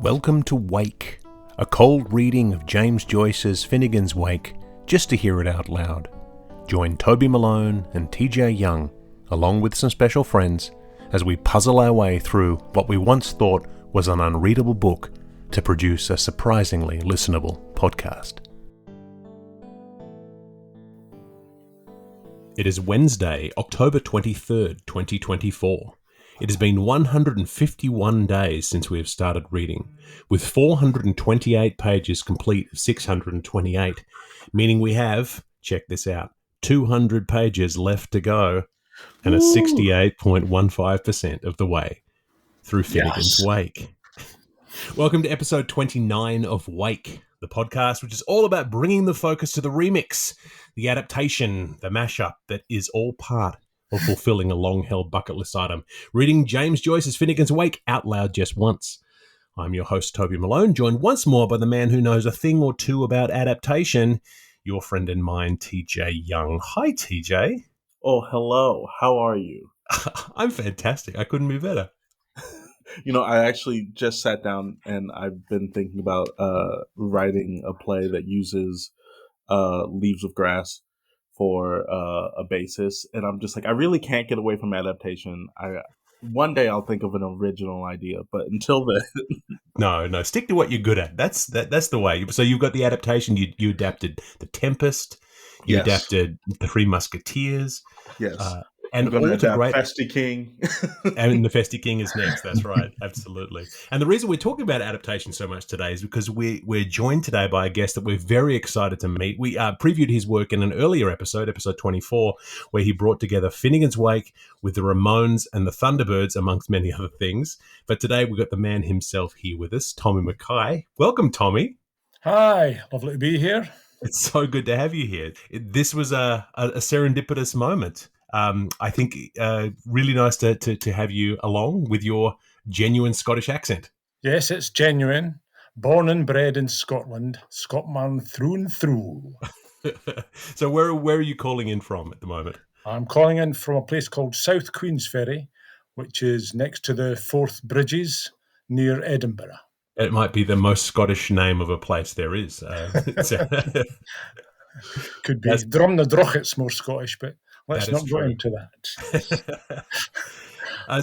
Welcome to Wake, a cold reading of James Joyce's Finnegan's Wake, just to hear it out loud. Join Toby Malone and TJ Young, along with some special friends, as we puzzle our way through what we once thought was an unreadable book to produce a surprisingly listenable podcast. It is Wednesday, October 23rd, 2024. It has been 151 days since we have started reading, with 428 pages complete of 628, meaning we have, check this out, 200 pages left to go and a 68.15% of the way through Finnegan's Wake. Welcome to episode 29 of Wake, the podcast which is all about bringing the focus to the remix, the adaptation, the mashup that is all part of fulfilling a long-held bucket list item, reading James Joyce's Finnegan's Wake out loud just once. I'm your host, Toby Malone, joined once more by the man who knows a thing or two about adaptation, your friend and mine, TJ Young. Hi, TJ. Oh, hello. How are you? I'm fantastic. I couldn't be better. You know, I actually just sat down and I've been thinking about writing a play that uses leaves of grass for a basis, and I'm just like, I really can't get away from adaptation. One day I'll think of an original idea, but until then, no, stick to what you're good at. That's the way. So you've got the adaptation. You adapted The Tempest. You adapted The Three Musketeers. Yes. And all to great. Festy King. And the Festy King is next. That's right. Absolutely. And the reason we're talking about adaptation so much today is because we're joined today by a guest that we're very excited to meet. We previewed his work in an earlier episode 24, where he brought together Finnegan's Wake with the Ramones and the Thunderbirds, amongst many other things. But today we've got the man himself here with us, Tommy MacKay. Welcome, Tommy. Hi. Lovely to be here. It's so good to have you here. This was a serendipitous moment. I think really nice to have you along with your genuine Scottish accent. Yes, it's genuine. Born and bred in Scotland, Scotman through and through. So where are you calling in from at the moment? I'm calling in from a place called South Queensferry, which is next to the Forth Bridges near Edinburgh. It might be the most Scottish name of a place there is. Could be. Drum na Droch, more Scottish, but let's not go into that.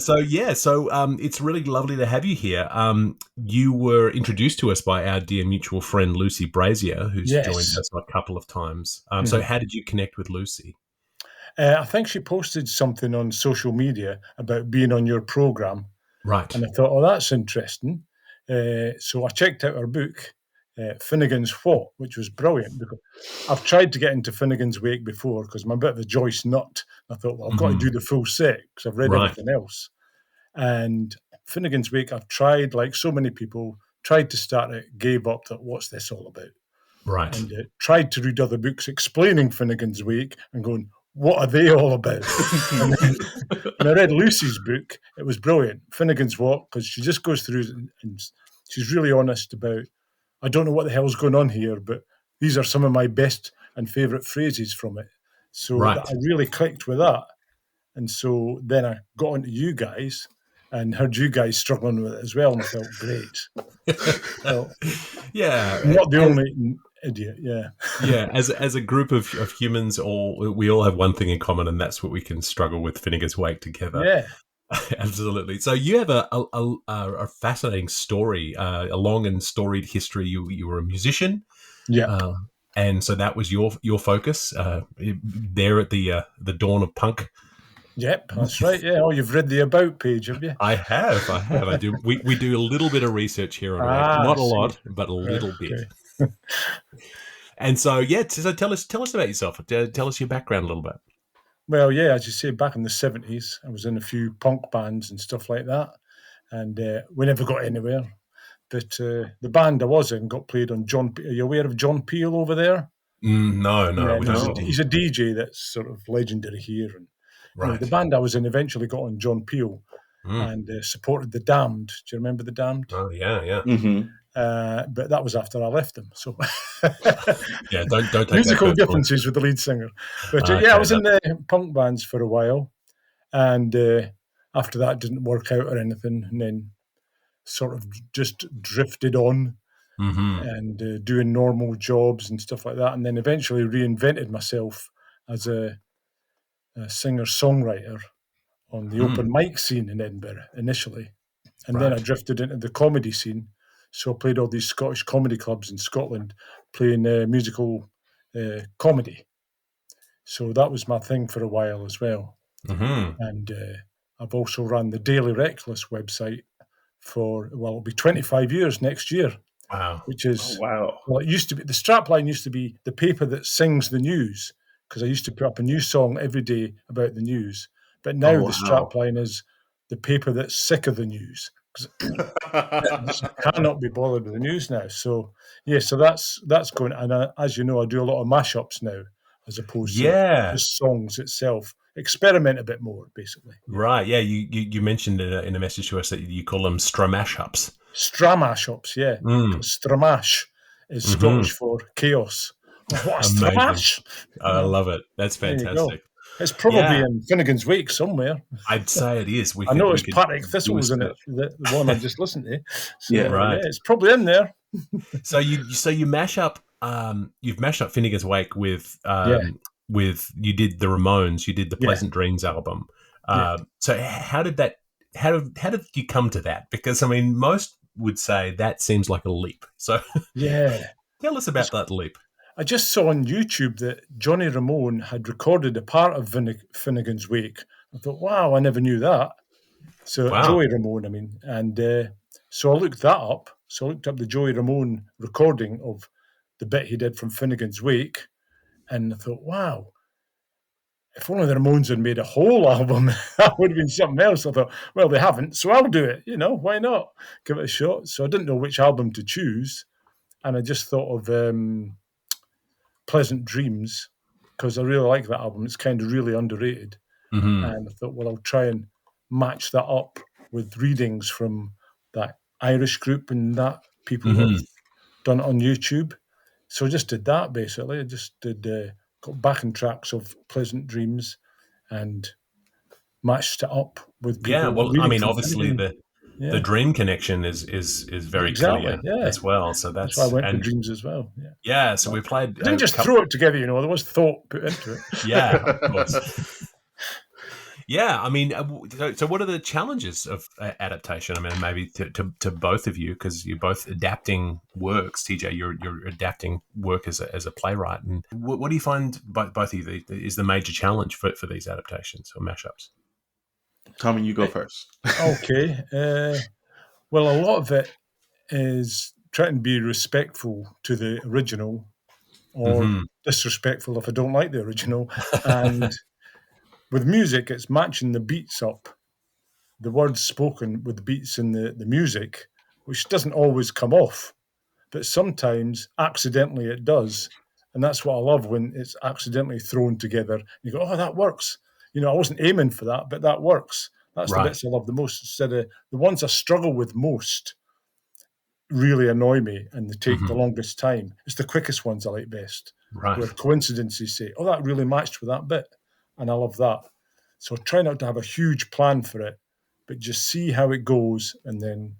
So it's really lovely to have you here. You were introduced to us by our dear mutual friend Lucy Brazier, who's joined us a couple of times. So how did you connect with Lucy? I think she posted something on social media about being on your programme. Right. And I thought, oh, that's interesting. So I checked out her book, Finnegan's What, which was brilliant. Because I've tried to get into Finnegan's Wake before because I'm a bit of a Joyce nut. I thought, well, I've got to do the full set because I've read everything else. And Finnegan's Wake, I've tried, like so many people, tried to start it, gave up, thought, what's this all about? Right. And tried to read other books explaining Finnegan's Wake and going, what are they all about? And then, when I read Lucy's book, it was brilliant. Finnegan's What, because she just goes through and she's really honest about, I don't know what the hell's going on here, but these are some of my best and favourite phrases from it. So I really clicked with that. And so then I got onto you guys and heard you guys struggling with it as well, and I felt great. Well, not the only idiot, as a group of humans, we all have one thing in common, and that's what we can struggle with Finnegan's Wake together. Yeah. Absolutely. So you have a fascinating story, a long and storied history. You were a musician, and so that was your focus there at the dawn of punk. Yep, that's right. Yeah. Oh, you've read the About page, have you? I have. I do. We do a little bit of research here on Wake. Not a lot, but a little bit. And so so tell us about yourself. Tell us your background a little bit. Well, yeah, as you say, back in the 70s, I was in a few punk bands and stuff like that, and we never got anywhere. But the band I was in got played on John. Are you aware of John Peel over there? No. He's a DJ that's sort of legendary here. And the band I was in eventually got on John Peel and supported the Damned. Do you remember the Damned? Oh, yeah. Mm-hmm. But that was after I left them. So don't take musical differences with the lead singer. But I was in the punk bands for a while, and after that didn't work out or anything. And then sort of just drifted on and doing normal jobs and stuff like that, and then eventually reinvented myself as a singer-songwriter on the open mic scene in Edinburgh initially. And then I drifted into the comedy scene. So I played all these Scottish comedy clubs in Scotland playing musical comedy. So that was my thing for a while as well. And I've also run the Daily Reckless website for, well, it'll be 25 years next year. Wow. Which is, wow. Well, it used to be, the strapline used to be the paper that sings the news, because I used to put up a new song every day about the news. But now the strapline is the paper that's sick of the news, because just cannot be bothered with the news now. So, yeah, so that's going. And as you know, I do a lot of mashups now, as opposed to just songs itself. Experiment a bit more, basically. Right, yeah. You mentioned in a message to us that you call them stramashups. Stramashups, yeah. Stramash is Scottish for chaos. Oh, what a stramash! I love it. That's fantastic. It's probably in Finnegan's Wake somewhere. I'd say it is. I noticed Partick Thistle was in it, the one I just listened to. So, it's probably in there. So you mash up. You've mashed up Finnegan's Wake with you did the Ramones. You did the Pleasant Dreams album. So how did you come to that? Because I mean, most would say that seems like a leap. So tell us about that leap. I just saw on YouTube that Johnny Ramone had recorded a part of Finnegan's Wake. I thought, wow, I never knew that. So Joey Ramone, I mean, and so I looked that up. So I looked up the Joey Ramone recording of the bit he did from Finnegan's Wake, and I thought, wow, if only the Ramones had made a whole album, that would have been something else. I thought, well, they haven't, so I'll do it. Why not? Give it a shot. So I didn't know which album to choose, and I just thought of Pleasant Dreams, because I really like that album. It's kind of really underrated. And I thought, well, I'll try and match that up with readings from that Irish group and that people have done it on YouTube. So I just did that, basically. I just did got backing tracks of Pleasant Dreams and matched it up with people. Yeah, well, I mean, obviously the dream connection is very clear as well. So that's why I went for Dreams as well. Yeah, so we played. I didn't just throw it together, there was thought put into it. Yeah, of course. Yeah, I mean, so what are the challenges of adaptation? I mean, maybe to both of you, because you're both adapting works. TJ, you're adapting work as a playwright, and what do you find both of you is the major challenge for these adaptations or mashups? Tommy, you go first. Okay. Well, a lot of it is trying to be respectful to the original, or disrespectful if I don't like the original, and with music, it's matching the beats up, the words spoken with the beats in the music, which doesn't always come off, but sometimes accidentally it does. And that's what I love, when it's accidentally thrown together. You go, oh, that works. I wasn't aiming for that, but that works. That's the bits I love the most. Instead of the ones I struggle with most really annoy me and they take the longest time. It's the quickest ones I like best. Right. Where coincidences say, oh, that really matched with that bit. And I love that. So try not to have a huge plan for it, but just see how it goes. And then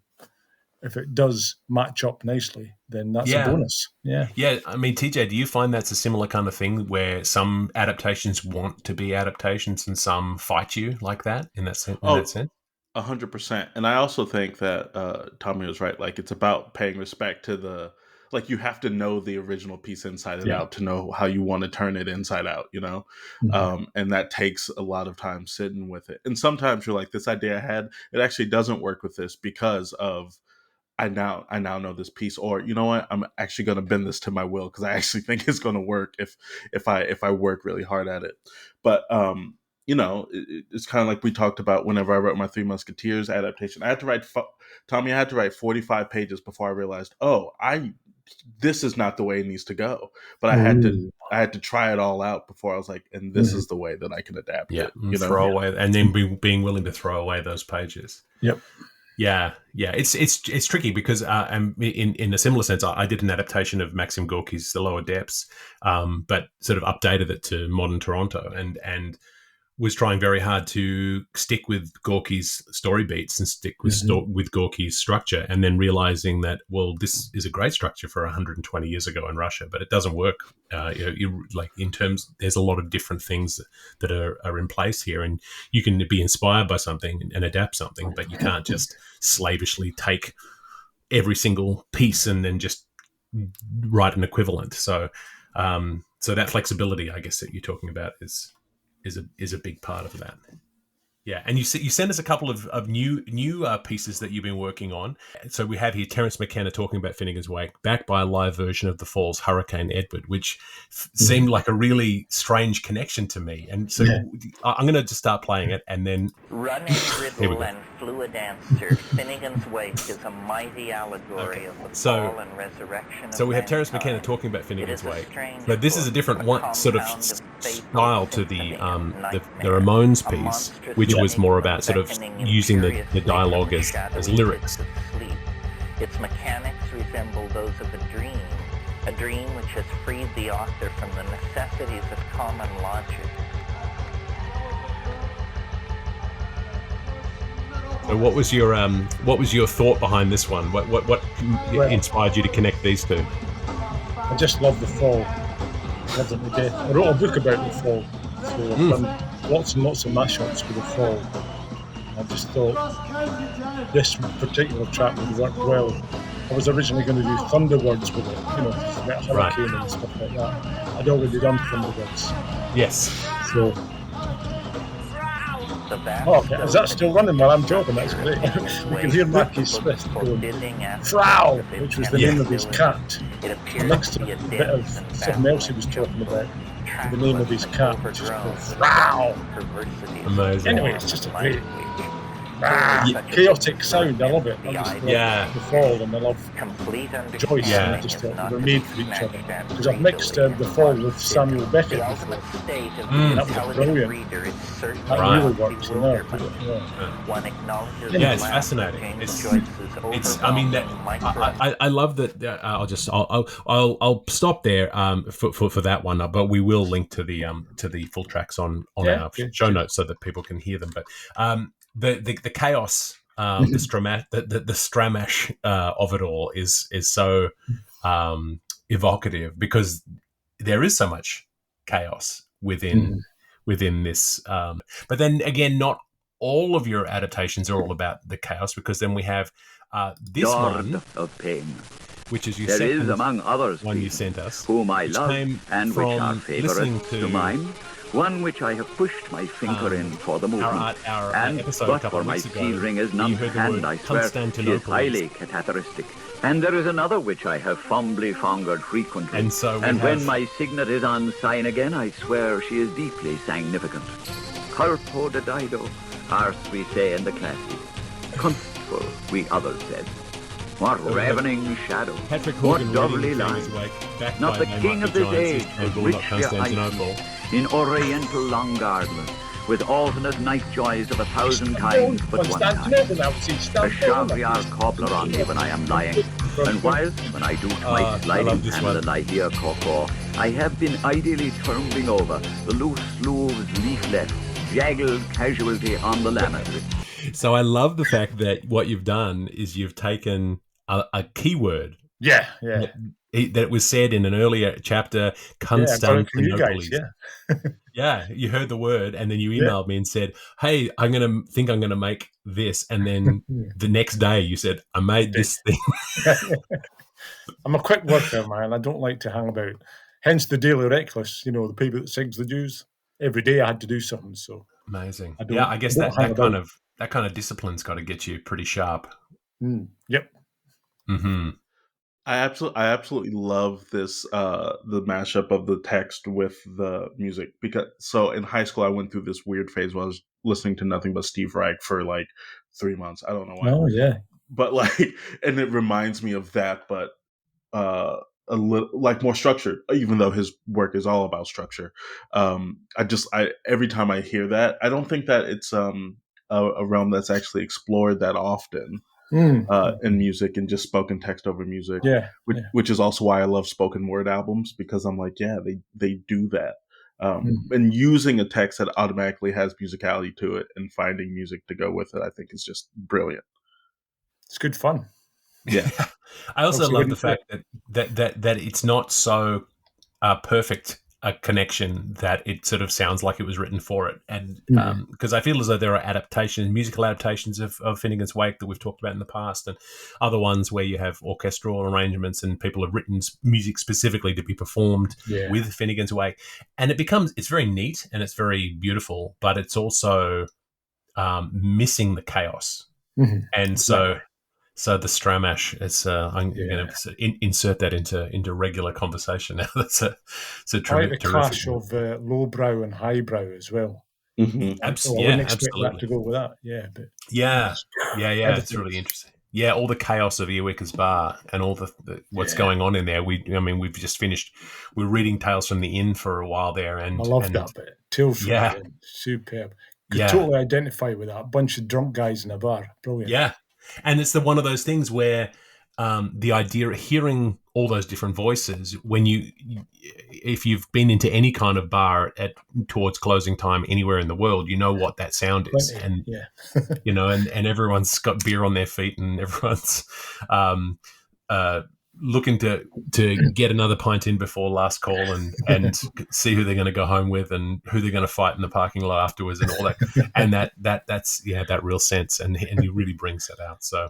if it does match up nicely, then that's a bonus. Yeah. Yeah. I mean, TJ, do you find that's a similar kind of thing where some adaptations want to be adaptations and some fight you like that in that sense? 100%. And I also think that Tommy was right. Like, it's about paying respect to you have to know the original piece inside and out to know how you want to turn it inside out, and that takes a lot of time sitting with it. And sometimes you're like, this idea I had, it actually doesn't work with this because of I now know this piece, or you know what, I'm actually going to bend this to my will because I actually think it's going to work if I work really hard at it. But it's kind of like we talked about whenever I wrote my Three Musketeers adaptation. I had to write 45 pages before I realized, this is not the way it needs to go. But I had to try it all out before I was like, and this is the way that I can adapt it. Throw away, and then being willing to throw away those pages. Yep. Yeah. It's tricky because in a similar sense, I did an adaptation of Maxim Gorky's The Lower Depths, but sort of updated it to modern Toronto, and was trying very hard to stick with Gorky's story beats and stick with with Gorky's structure, and then realizing that, well, this is a great structure for 120 years ago in Russia, but it doesn't work. Like in terms, there's a lot of different things that are in place here, and you can be inspired by something and adapt something, but you can't just slavishly take every single piece and then just write an equivalent. So, so that flexibility, I guess, that you're talking about is a big part of that. Yeah, and you send us a couple of new pieces that you've been working on. So we have here Terence McKenna talking about Finnegan's Wake, backed by a live version of The Falls' Hurricane Edward, which seemed like a really strange connection to me. And so I'm going to just start playing it, and then... Running riddle and fluid answer, Finnegan's Wake is a mighty allegory of the fall and resurrection So of we have Terence mankind. McKenna talking about Finnegan's Wake. strange But this is a book, different a one, sort of compound of faith, style to the nightmare, Ramones a piece, monstrous which was more enigma about sort of beckoning using the imperiously dialogue from as shadowy lyrics. pits of sleep. Its mechanics resemble those of a dream which has freed the author from the necessities of common logic. So what was your thought behind this one? What inspired you to connect these two? I just love the fall. Loved it to death. I wrote a book about the fall, so I've done lots and lots of mashups with the fall. I just thought this particular track would work well. I was originally going to do Thunderwords with it, about hurricane and stuff like that. I'd already done Thunderwords. Yes. So. Oh, okay. Is that still running while I'm talking? That's great. You can hear Mackie Smith going, Frau, which was the name of his cat. I mixed a bit of something else he was talking about, the name of his cat, which is called Frau. Amazing. Anyway, it's just a great chaotic sound. I love it. I just love the fall, and I love Joyce, and I just thought they were made for each other. Because I've mixed the fall with Samuel Beckett before, and that was brilliant. That really works, Yeah, it's fascinating. It's. I mean, that I love that. I'll stop there for that one, but we will link to the full tracks on our show notes so that people can hear them. But the chaos, the stramash of it all is so evocative, because there is so much chaos within this. But then again, not all of your adaptations are all about the chaos, because then we have this Lord one of pain. Which is there is among others one you sent us, whom I love and which are favourites to mine. One which I have pushed my finger in for the movement, and but for my seal ring is none hand, I swear, she is highly characteristic. And there is another which I have fondly fingered frequently, and when my signet is on sign again, I swear she is deeply significant. Corpo de Dido, arse we say in the classic, constful we others said. What ravening shadow, what doubly line, not the king of this age, but rich I in oriental long garments, with alternate night joys of 1,000 kinds, but one kind. A Chavriar cobbler on me when I am lying, and whilst when I do my sliding handle I hear Coco, I have been ideally tumbling over the loose leaves leaf left, jaggled casualty on the lamestry. So I love the fact that what you've done is you've taken a keyword. That was said in an earlier chapter, Constantinopolis. You heard the word, and then you emailed me and said, hey, I'm going to make this. And then the next day you said, I made this thing. I'm a quick worker, man. I don't like to hang about. Hence the Daily Reckless, the people that sings the news. Every day I had to do something. So amazing. I guess that kind of discipline's got to get you pretty sharp. Yep. Mm-hmm. I absolutely love this the mashup of the text with the music, because so in high school I went through this weird phase where I was listening to nothing but Steve Reich for like 3 months. I don't know why. Oh yeah. But and it reminds me of that, but a little more structured, even though his work is all about structure. I every time I hear that, I don't think that it's a realm that's actually explored that often. In music and just spoken text over music, which is also why I love spoken word albums, because I'm like, they do that. And using a text that automatically has musicality to it and finding music to go with it, I think is just brilliant. It's good fun. Yeah. I also love the fact that it's not so perfect a connection that it sort of sounds like it was written for it. And because I feel as though there are musical adaptations of Finnegan's Wake that we've talked about in the past, and other ones where you have orchestral arrangements and people have written music specifically to be performed with Finnegan's Wake. And it's very neat and it's very beautiful, but it's also missing the chaos. And so the stramash, I'm going to insert that into regular conversation now. That's a terrific. The clash of lowbrow and highbrow as well. I wouldn't expect that to go with that. It's really interesting. Yeah, all the chaos of Earwicker's Bar and all the what's going on in there. We've just finished. We're reading Tales from the Inn for a while there, and I love that bit. Tales from the Inn, superb. Could totally identify with that. A bunch of drunk guys in a bar. Brilliant. Yeah. And it's one of those things where the idea of hearing all those different voices, if you've been into any kind of bar towards closing time anywhere in the world, you know what that sound is. And, and everyone's got beer on their feet and everyone's looking to get another pint in before last call and see who they're going to go home with and who they're going to fight in the parking lot afterwards and all that. And that's that real sense. And he really brings that out. So,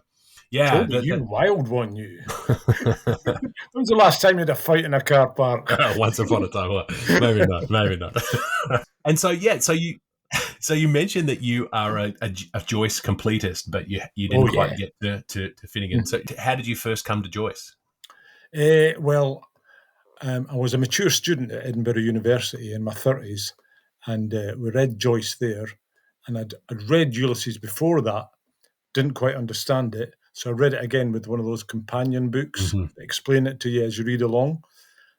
yeah. Toby, you wild one, you. When was the last time you had a fight in a car park? Once upon a time. Well, maybe not. And so, so you mentioned that you are a Joyce completist, but you didn't quite get to Finnegan. So how did you first come to Joyce? I was a mature student at Edinburgh University in my 30s, and we read Joyce there. And I'd read Ulysses before that, didn't quite understand it. So I read it again with one of those companion books that explain it to you as you read along.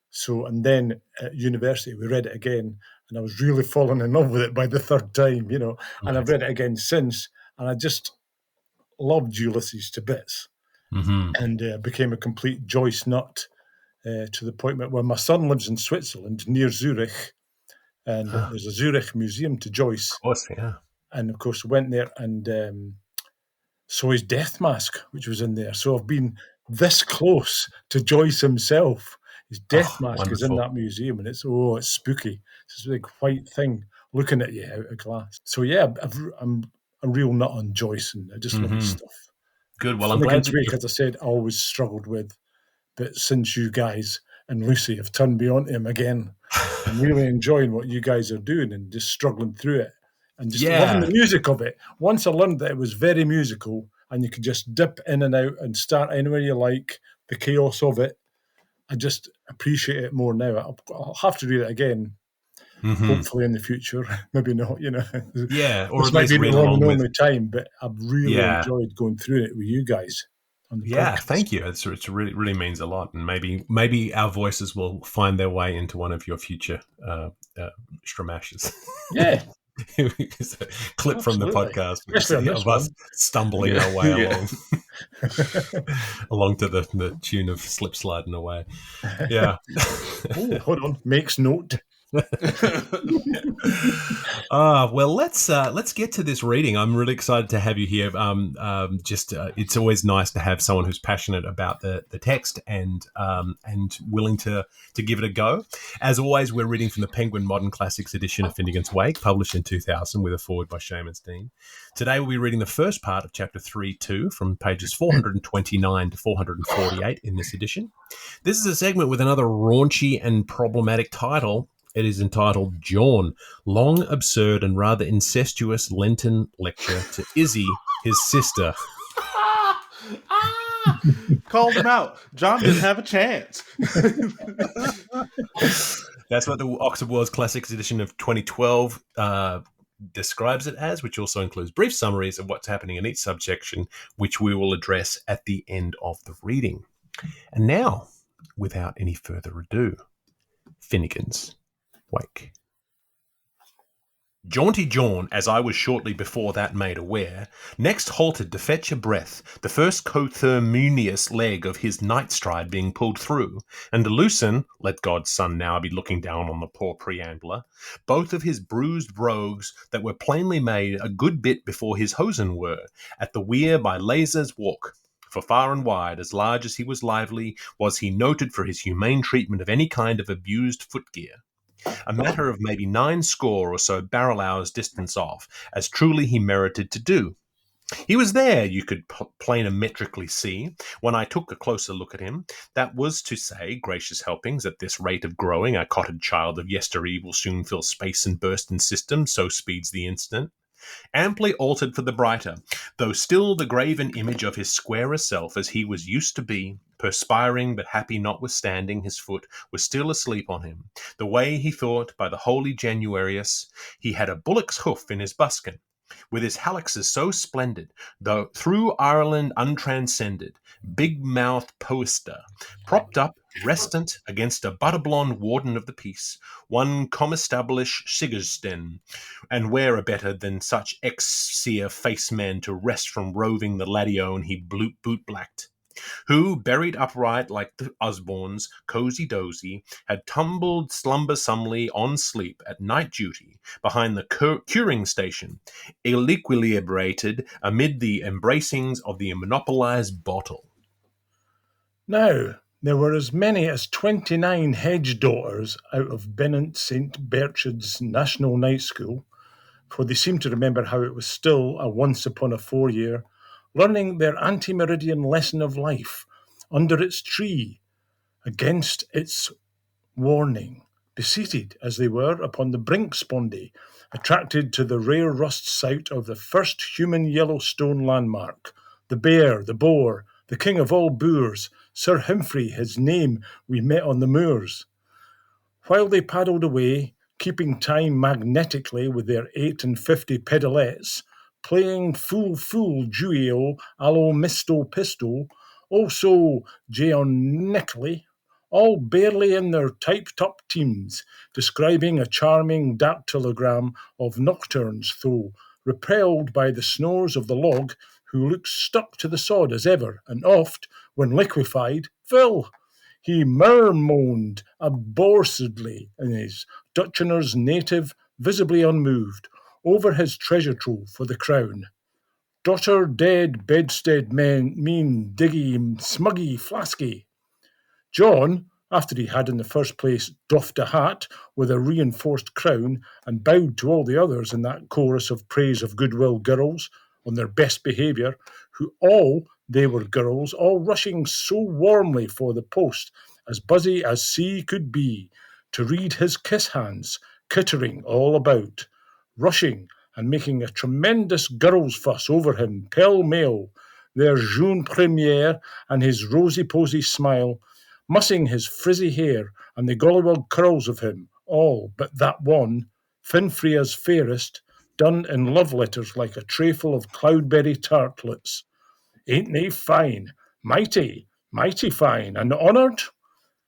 So, and then at university, we read it again, and I was really falling in love with it by the third time, and I've read it again since, and I just loved Ulysses to bits. And became a complete Joyce nut to the point where my son lives in Switzerland near Zurich, and there's a Zurich museum to Joyce. Of course, yeah. And of course, went there and saw his death mask, which was in there. So I've been this close to Joyce himself. His death mask is in that museum, and it's spooky. It's this big white thing looking at you out of glass. So yeah, I'm a real nut on Joyce, and I just love his stuff. Good. Well, I'm glad that as I said, I always struggled with, but since you guys and Lucy have turned me on to him again, I'm really enjoying what you guys are doing and just struggling through it and just loving the music of it. Once I learned that it was very musical and you could just dip in and out and start anywhere you like, the chaos of it, I just appreciate it more now. I'll have to read it again. Hopefully in the future, maybe not, Yeah, or this might be the only time, but I've really enjoyed going through it with you guys on the podcast. Thank you. It really means a lot, and maybe our voices will find their way into one of your future stramashes. Yeah. Clip from the podcast of us stumbling our way along to the tune of Slip Sliding Away. Yeah. Hold on. Makes note. Well, let's get to this reading. I'm really excited to have you here. It's always nice to have someone who's passionate about the text and willing to give it a go. As always, we're reading from the Penguin Modern Classics edition of Finnegan's Wake, published in 2000, with a foreword by Shaun. Today, we'll be reading the first part of Chapter 3-2 from pages 429 to 448 in this edition. This is a segment with another raunchy and problematic title. It is entitled Jawn, Long, Absurd, and Rather Incestuous Lenten Lecture to Issy, His Sister. Called him out. John didn't have a chance. That's what the Oxford World's Classics edition of 2012 describes it as, which also includes brief summaries of what's happening in each subsection, which we will address at the end of the reading. And now, without any further ado, Finnegan's Wake. Jaunty John, as I was shortly before that made aware, next halted to fetch a breath, the first coterminous leg of his night stride being pulled through, and to loosen, let God's son now be looking down on the poor preambler, both of his bruised brogues that were plainly made a good bit before his hosen were, at the weir by Laser's walk. For far and wide, as large as he was lively, was he noted for his humane treatment of any kind of abused footgear. A matter of maybe 9 score or so barrel hours distance off, as truly he merited to do. He was there, you could planimetrically see, when I took a closer look at him. That was to say, gracious helpings, at this rate of growing, a cottage child of yestereve will soon fill space and burst in system, so speeds the instant. Amply altered for the brighter, though still the graven image of his squarer self as he was used to be, perspiring but happy notwithstanding his foot was still asleep on him, the way he thought, by the holy Januarius, he had a bullock's hoof in his buskin, with his hallexes so splendid, though through Ireland untranscended, big-mouthed poester, propped up, restant, against a butter-blonde warden of the peace, one comestablish Sigersten, and where a better than such ex-seer face-man to rest from roving the laddione he boot-blacked, who, buried upright like the Osbornes, cozy-dozy, had tumbled slumbersomely on sleep at night duty behind the curing station, ill-equilibrated amid the embracings of the monopolized bottle. Now, there were as many as 29 hedge daughters out of Benant St. Berchard's National Night School, for they seemed to remember how it was still a once upon a 4-year, learning their anti-meridian lesson of life under its tree, against its warning, beseated as they were upon the brink spondy, attracted to the rare rust site of the first human Yellowstone landmark, the bear, the boar, the king of all boors, Sir Humphrey, his name, we met on the moors. While they paddled away, keeping time magnetically with their 8 and 50 pedalettes, playing fool Juio, allo misto pisto, also geonically, all barely in their typed-up teams, describing a charming dactylogram of nocturnes, though repelled by the snores of the log, who looked stuck to the sod as ever, and oft, when liquefied, Phil, he murmoaned aborsedly in his Dutchener's native, visibly unmoved, over his treasure trove for the crown. Daughter dead, bedstead men, mean, diggy, smuggy, flasky. John, after he had in the first place doffed a hat with a reinforced crown and bowed to all the others in that chorus of praise of goodwill girls on their best behaviour, who all, they were girls, all rushing so warmly for the post, as buzzy as sea could be, to read his kiss hands, kittering all about, rushing and making a tremendous girls' fuss over him, pell-mell, their jeune première and his rosy-posy smile, mussing his frizzy hair and the gollywog curls of him, all but that one, Finfrea's fairest, done in love letters like a trayful of cloudberry tartlets. Ain't they fine? Mighty, mighty fine, and honoured?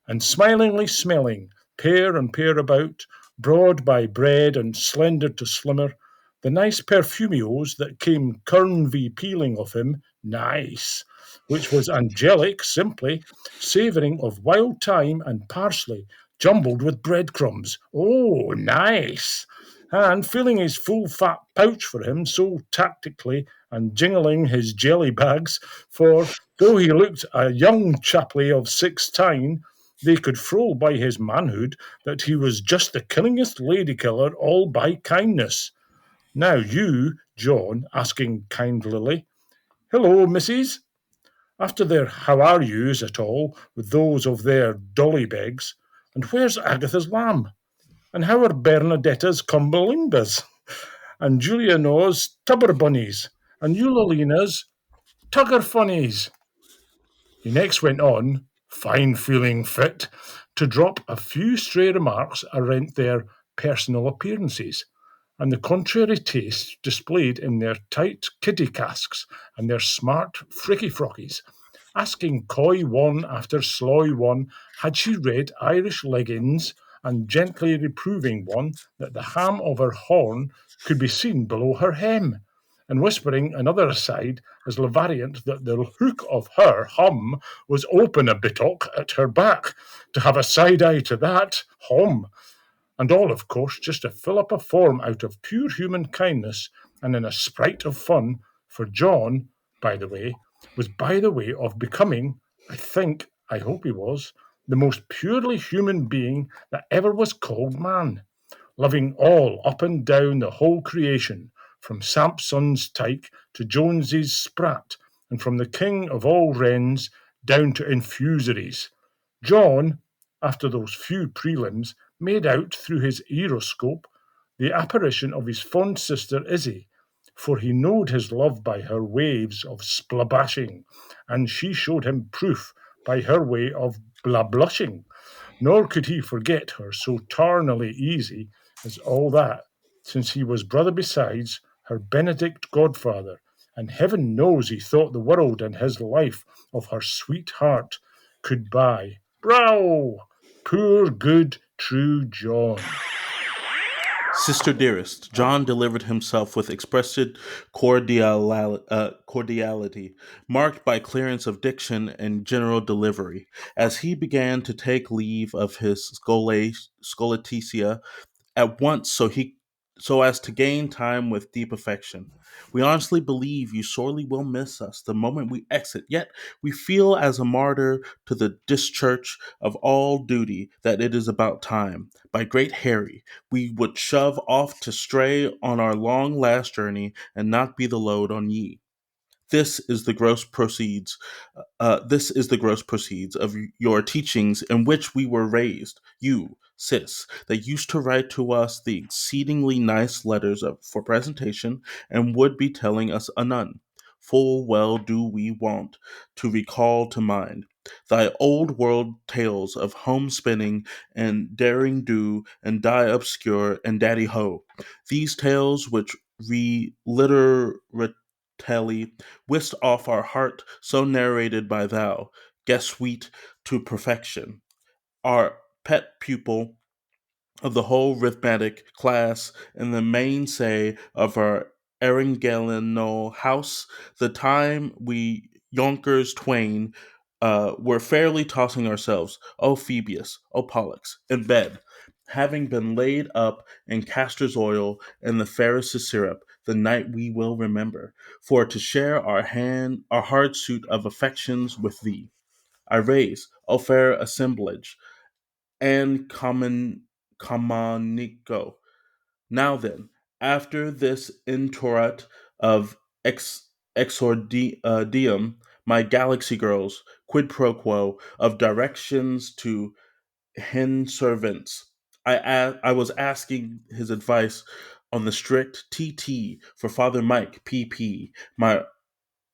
And smilingly smelling, pair and pair about, broad by bread and slender to slimmer, the nice perfumios that came kernvy peeling of him, nice, which was angelic simply, savouring of wild thyme and parsley, jumbled with breadcrumbs. Oh, nice! And filling his full fat pouch for him so tactically and jingling his jelly bags, for though he looked a young chappie of 16, they could throw by his manhood that he was just the killingest lady-killer all by kindness. Now you, John, asking kindlily, "Hello, missus," after their how are yous at all, with those of their dolly begs, and where's Agatha's lamb? And how are Bernadetta's cumberlindas? And Juliano's tubber bunnies? And Eulalina's tugger funnies? He next went on, fine feeling fit, to drop a few stray remarks around their personal appearances, and the contrary taste displayed in their tight kiddie casques and their smart fricky frockies, asking coy one after sloy one had she read Irish leggings and gently reproving one that the ham of her horn could be seen below her hem, and whispering another aside as Lavariant that the hook of her hum was open a bittock at her back, to have a side eye to that hum. And all, of course, just to fill up a form out of pure human kindness and in a sprite of fun, for John, by the way, was by the way of becoming, I hope he was, the most purely human being that ever was called man, loving all up and down the whole creation, from Samson's tyke to Jonesy's sprat, and from the king of all wrens down to infusories. John, after those few prelims, made out through his aeroscope the apparition of his fond sister Issy, for he knowed his love by her waves of splabashing, and she showed him proof by her way of blushing. Nor could he forget her so tarnally easy as all that, since he was brother besides her Benedict godfather, and heaven knows he thought the world and his life of her sweetheart could buy. Brow! Poor, good, true John. Sister dearest, John delivered himself with expressive cordiality, marked by clearance of diction and general delivery, as he began to take leave of his scholatecia at once so as to gain time with deep affection. We honestly believe you sorely will miss us the moment we exit, yet we feel as a martyr to the dischurch of all duty that it is about time. By great Harry, we would shove off to stray on our long last journey and not be the load on ye. This is the gross proceeds. This is the gross proceeds of your teachings in which we were raised. You, sis, that used to write to us the exceedingly nice letters for presentation, and would be telling us anon. Full well do we want to recall to mind thy old world tales of homespinning and daring do and die obscure and daddy ho. These tales which reliterally whisked off our heart, so narrated by thou, guess sweet to perfection. Our pet pupil of the whole arithmetic class and the mainstay of our Erangeliano house, the time we Yonkers twain were fairly tossing ourselves, O Phoebus, O Pollux, in bed, having been laid up in castor's oil and the Pharisees syrup, the night we will remember, for to share our hard suit of affections with thee. I raise, O fair assemblage, and commonico. Now then, after this introit of exordium, my galaxy girls, quid pro quo of directions to hen servants. I was asking his advice on the strict TT for Father Mike PP, my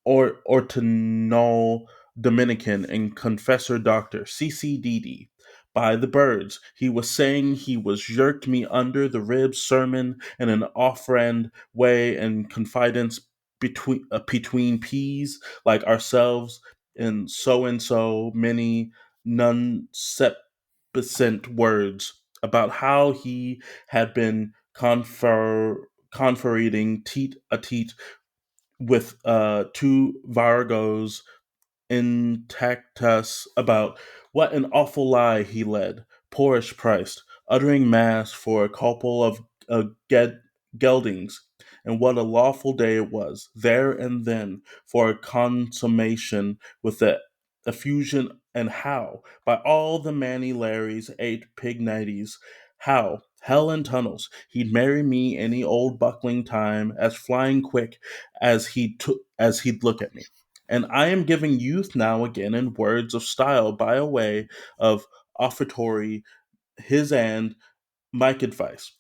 Ortonal Dominican and Confessor Doctor CCDD. By the birds, he was saying he was yerked me under the ribs sermon in an off-brand way and confidence between peas like ourselves in so many non-septicent words about how he had been conferring teat a teat with two Virgos intactus about what an awful lie he led, poorish priced, uttering mass for a couple of geldings, and what a lawful day it was, there and then, for a consummation with the effusion, and how, by all the Manny Larrys ate pig nighties, how, hell and tunnels, he'd marry me any old buckling time, as flying quick as he'd look at me. And I am giving youth now again in words of style by a way of offertory his and Mike advice.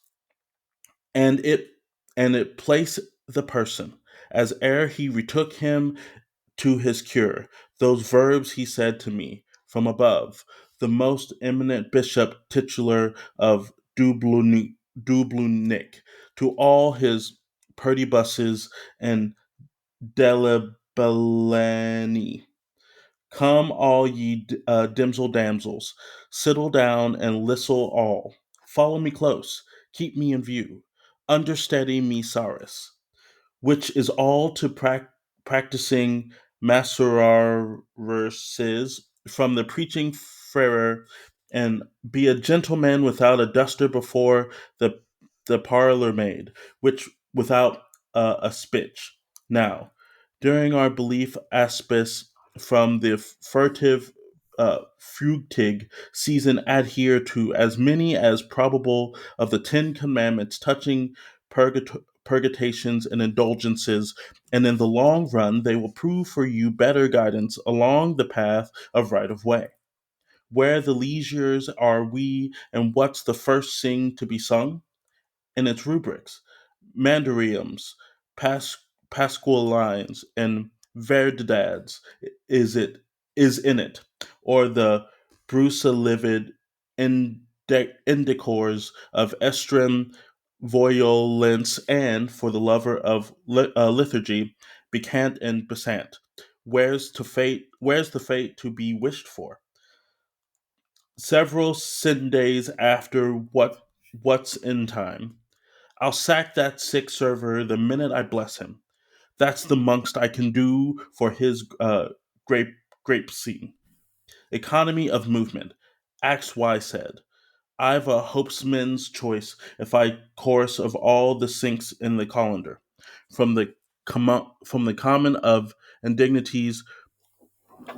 And it place the person, as ere he retook him to his cure, those verbs he said to me, from above, the most eminent bishop titular of Dubrovnik, to all his purdy-busses and delibellani, Come, all ye damsels, settle down and lissel all. Follow me close, keep me in view, understeady me saris, which is all to practicing maserases from the preaching frere, and be a gentleman without a duster before the parlor maid, which without a spitch. Now, during our belief aspis from the furtive frutig season adhere to as many as probable of the 10 commandments touching purgations and indulgences, and in the long run they will prove for you better guidance along the path of right of way. Where the leisures are we, and what's the first thing to be sung? In its rubrics, mandariums, pasqualines, and verdadads is in it, or the brusa livid indicors of estrem violence, and for the lover of liturgy, becant and besant. Where's the fate to be wished for? Several Sundays after what's in time, I'll sack that sick server the minute I bless him. That's the most I can do for his grape scene. Economy of movement. Acts Y said, I've a hopesman's choice if I course of all the sinks in the colander, from the common of indignities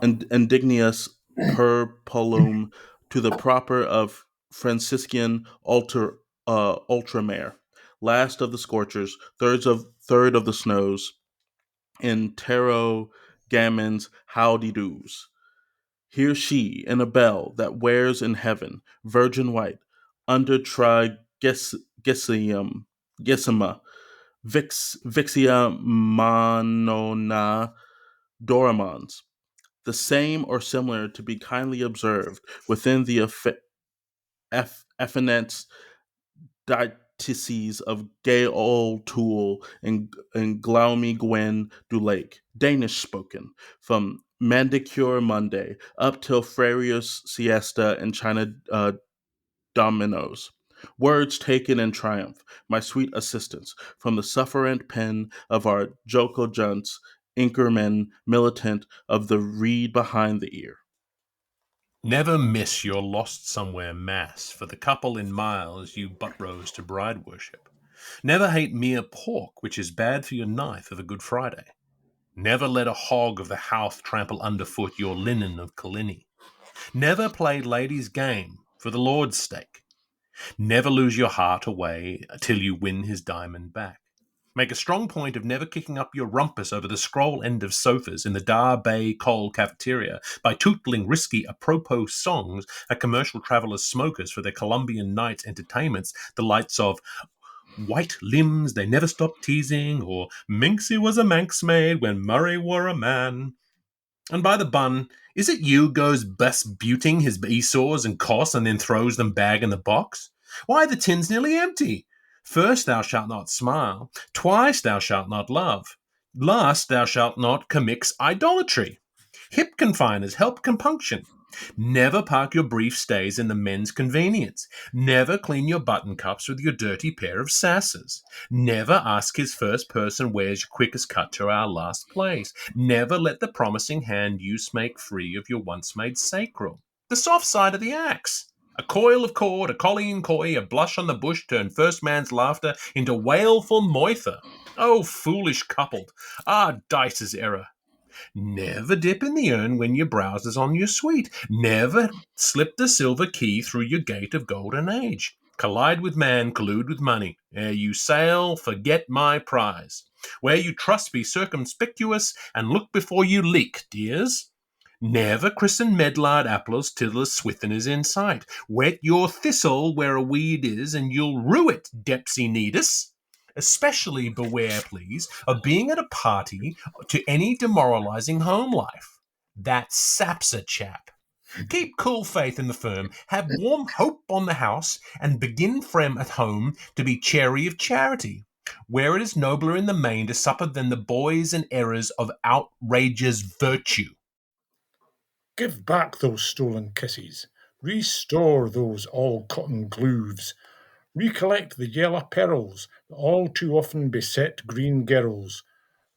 and indignius per polum to the proper of Franciscan ultramare, last of the scorchers, third of the snows, in tarot gammons howdy doos. Here she, in a bell that wears in heaven, virgin white, under trigesium, gissima, vixia monona doramons, the same or similar to be kindly observed within the effeminate diatheses of gay old Tool and Gloomy Gwen du Lake, Danish spoken, from Mandicure Monday up till Frarius Siesta and China Dominoes. Words taken in triumph, my sweet assistants, from the sufferant pen of our Joko Junts, Inkerman, militant of the reed behind the ear. Never miss your lost somewhere mass for the couple in miles you butt rose to bride worship. Never hate mere pork, which is bad for your knife of a Good Friday. Never let a hog of the Houth trample underfoot your linen of Collini. Never play ladies' game for the Lord's stake. Never lose your heart away till you win his diamond back. Make a strong point of never kicking up your rumpus over the scroll end of sofas in the Dar Bay Coal cafeteria by tootling risky apropos songs at commercial travelers' smokers for their Colombian night entertainments, the lights of White Limbs They Never Stop Teasing, or Minxie Was a Manx Maid When Murray Were a Man. And by the bun, is it you goes busbuting his Esau's and Cos and then throws them bag in the box? Why, the tin's nearly empty. First thou shalt not smile, twice thou shalt not love, last thou shalt not commix idolatry. Hip confiners help compunction. Never park your brief stays in the men's convenience. Never clean your button cups with your dirty pair of sasses. Never ask his first person where's your quickest cut to our last place. Never let the promising hand use make free of your once made sacral. The soft side of the axe. A coil of cord, a colleen coy, a blush on the bush turn first man's laughter into wailful moither. Oh, foolish coupled! Ah, Dice's error! Never dip in the urn when your browser's on your suite. Never slip the silver key through your gate of golden age. Collide with man, collude with money. Ere you sail, forget my prize. Where you trust, be circumspicuous, and look before you leak, dears. Never christen medlard apples till the swithin is in sight. Wet your thistle where a weed is, and you'll rue it, Depsy Needus. Especially beware, please, of being at a party to any demoralizing home life. That saps a chap. Keep cool faith in the firm, have warm hope on the house, and begin frem at home to be chary of charity, where it is nobler in the main to suffer than the boys and errors of outrageous virtue. Give back those stolen kisses. Restore those all-cotton glooves. Recollect the yellow perils that all too often beset green girls,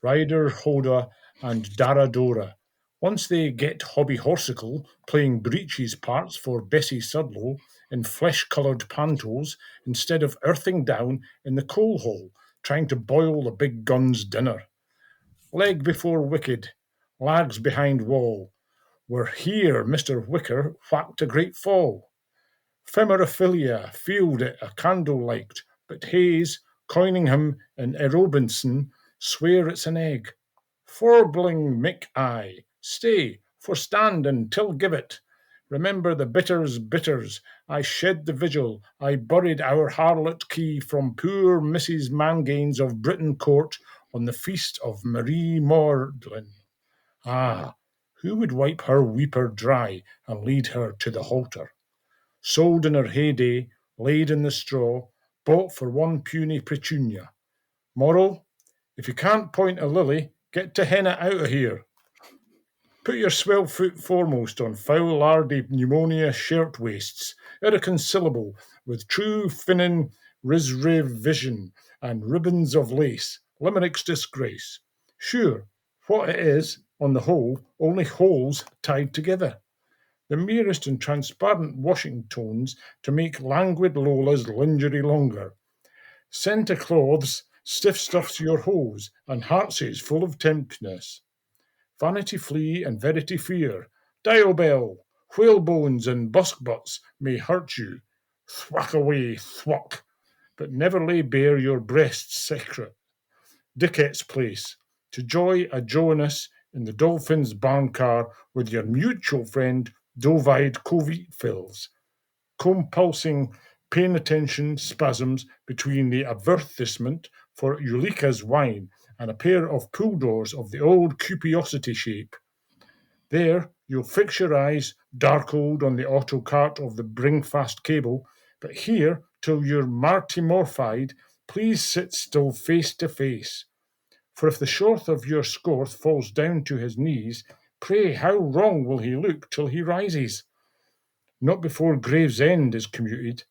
Ryder, Hoda, and Daradora. Once they get hobby horsicle, playing breeches parts for Bessie Sudlow in flesh-coloured pantos instead of earthing down in the coal hole, trying to boil the big gun's dinner. Leg before wicked, lags behind wall, where here Mr. Wicker whacked a great fall. Ophelia field it a candle light, but Hayes, Coiningham, and Robinson swear it's an egg. Forbling Mick I, stay, for stand until give it. Remember the bitters, I shed the vigil, I buried our harlot key from poor Mrs. Mangains of Britain Court on the feast of Marie Mordlin. Ah, who would wipe her weeper dry and lead her to the halter? Sold in her heyday, laid in the straw, bought for one puny petunia. Moral, if you can't point a lily, get to hen it out of here. Put your swell foot foremost on foul lardy pneumonia shirt waists, irreconcilable with true Finnan vision and ribbons of lace, Limerick's disgrace. Sure, what it is, on the whole, only holes tied together. The merest and transparent washing tones to make languid Lola's lingerie longer. Centre cloths, stiff stuffs your hose, and heartses full of temptness. Vanity flee and verity fear. Dial bell, whalebones and buskbutts may hurt you. Thwack away, thwack, but never lay bare your breast's secret. Dicket's place, to joy a Jonas in the Dolphin's barn car with your mutual friend Dovide Covitefills, compulsing paying attention spasms between the advertisement for Eureka's wine and a pair of pool doors of the old cupiosity shape. There you'll fix your eyes, dark-old on the auto cart of the bring-fast cable, but here, till you're martymorphied, please sit still face to face. For if the short of your scorth falls down to his knees, pray how wrong will he look till he rises? Not before Gravesend is commuted,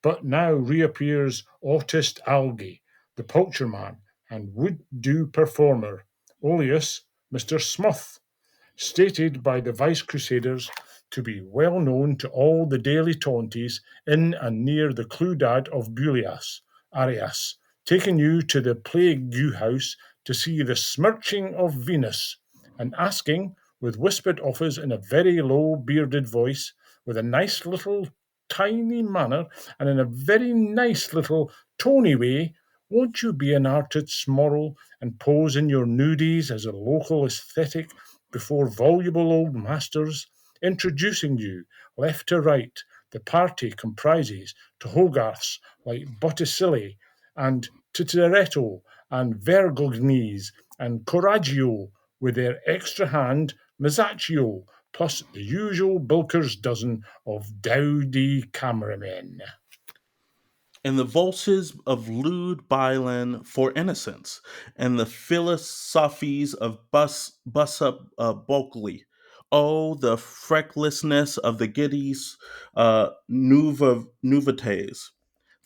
but now reappears Autist Algae, the poulture-man and would-do performer, alias Mr. Smuth, stated by the Vice Crusaders to be well known to all the daily taunties in and near the Cludad of Bulias, Arias, taking you to the Plague House to see the smirching of Venus, and asking, with whispered offers in a very low bearded voice, with a nice little tiny manner, and in a very nice little tony way, won't you be an artist's moral and pose in your nudies as a local aesthetic before voluble old masters, introducing you, left to right, the party comprises to Hogarths like Botticelli and Tintoretto and Vergognis and Correggio with their extra hand Masaccio, plus the usual bilker's dozen of dowdy cameramen. And the voices of lewd Bylan for innocence, and the philosophies of Bussa Bulkley. Oh, the frecklessness of the giddies, nouveautés.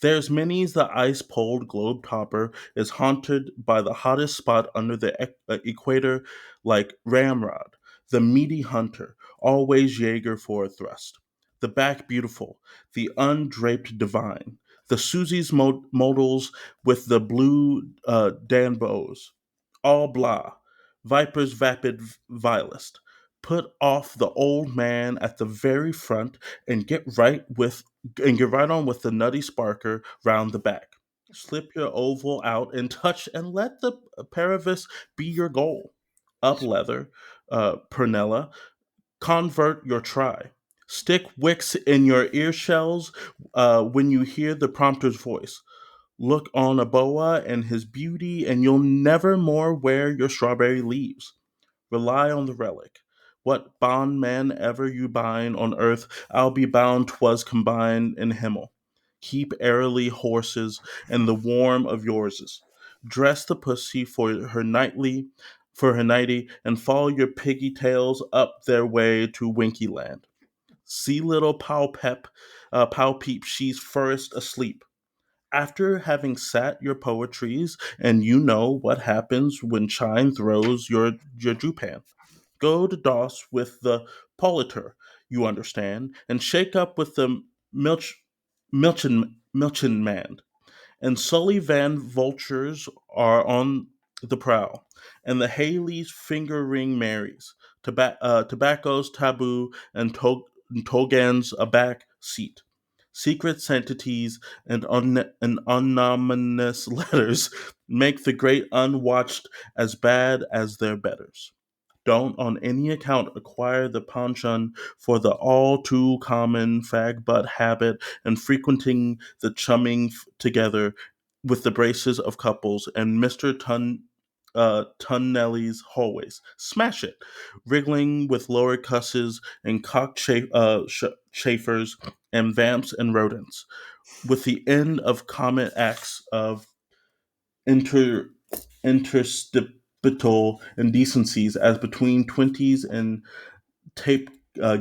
There's many's the ice-poled globe topper is haunted by the hottest spot under the equator like Ramrod, the meaty hunter, always Jaeger for a thrust. The back beautiful, the undraped divine, the Susie's modals with the blue Danbos, all blah, Viper's vapid vilest. Put off the old man at the very front and get right on with the nutty sparker round the back. Slip your oval out and touch and let the Paravis be your goal. Up leather, Pernella, convert your try. Stick wicks in your ear shells when you hear the prompter's voice. Look on a boa and his beauty, and you'll never more wear your strawberry leaves. Rely on the relic. What bondman ever you bind on earth, I'll be bound 'twas combined in Himmel. Keep airily horses and the warm of yourses. Dress the pussy for her nightly for her nighty, and follow your piggy tails up their way to Winkyland. See little Pow Peep, she's first asleep. After having sat your poetries, and you know what happens when Chine throws your Jupan. Go to DOS with the Politer, you understand, and shake up with the Milchin man. And Sully Van Vultures are on the prowl, and the Haley's finger ring Marys, Tobacco's Taboo, and Togan's a back seat. Secret entities and anonymous letters make the great unwatched as bad as their betters. Don't on any account acquire the penchant for the all too common fag butt habit and frequenting the chumming together with the braces of couples and Mr. Tunnelly's hallways. Smash it, wriggling with lower cusses and chafers and vamps and rodents, with the end of common acts of interstitial indecencies as between 20s and tape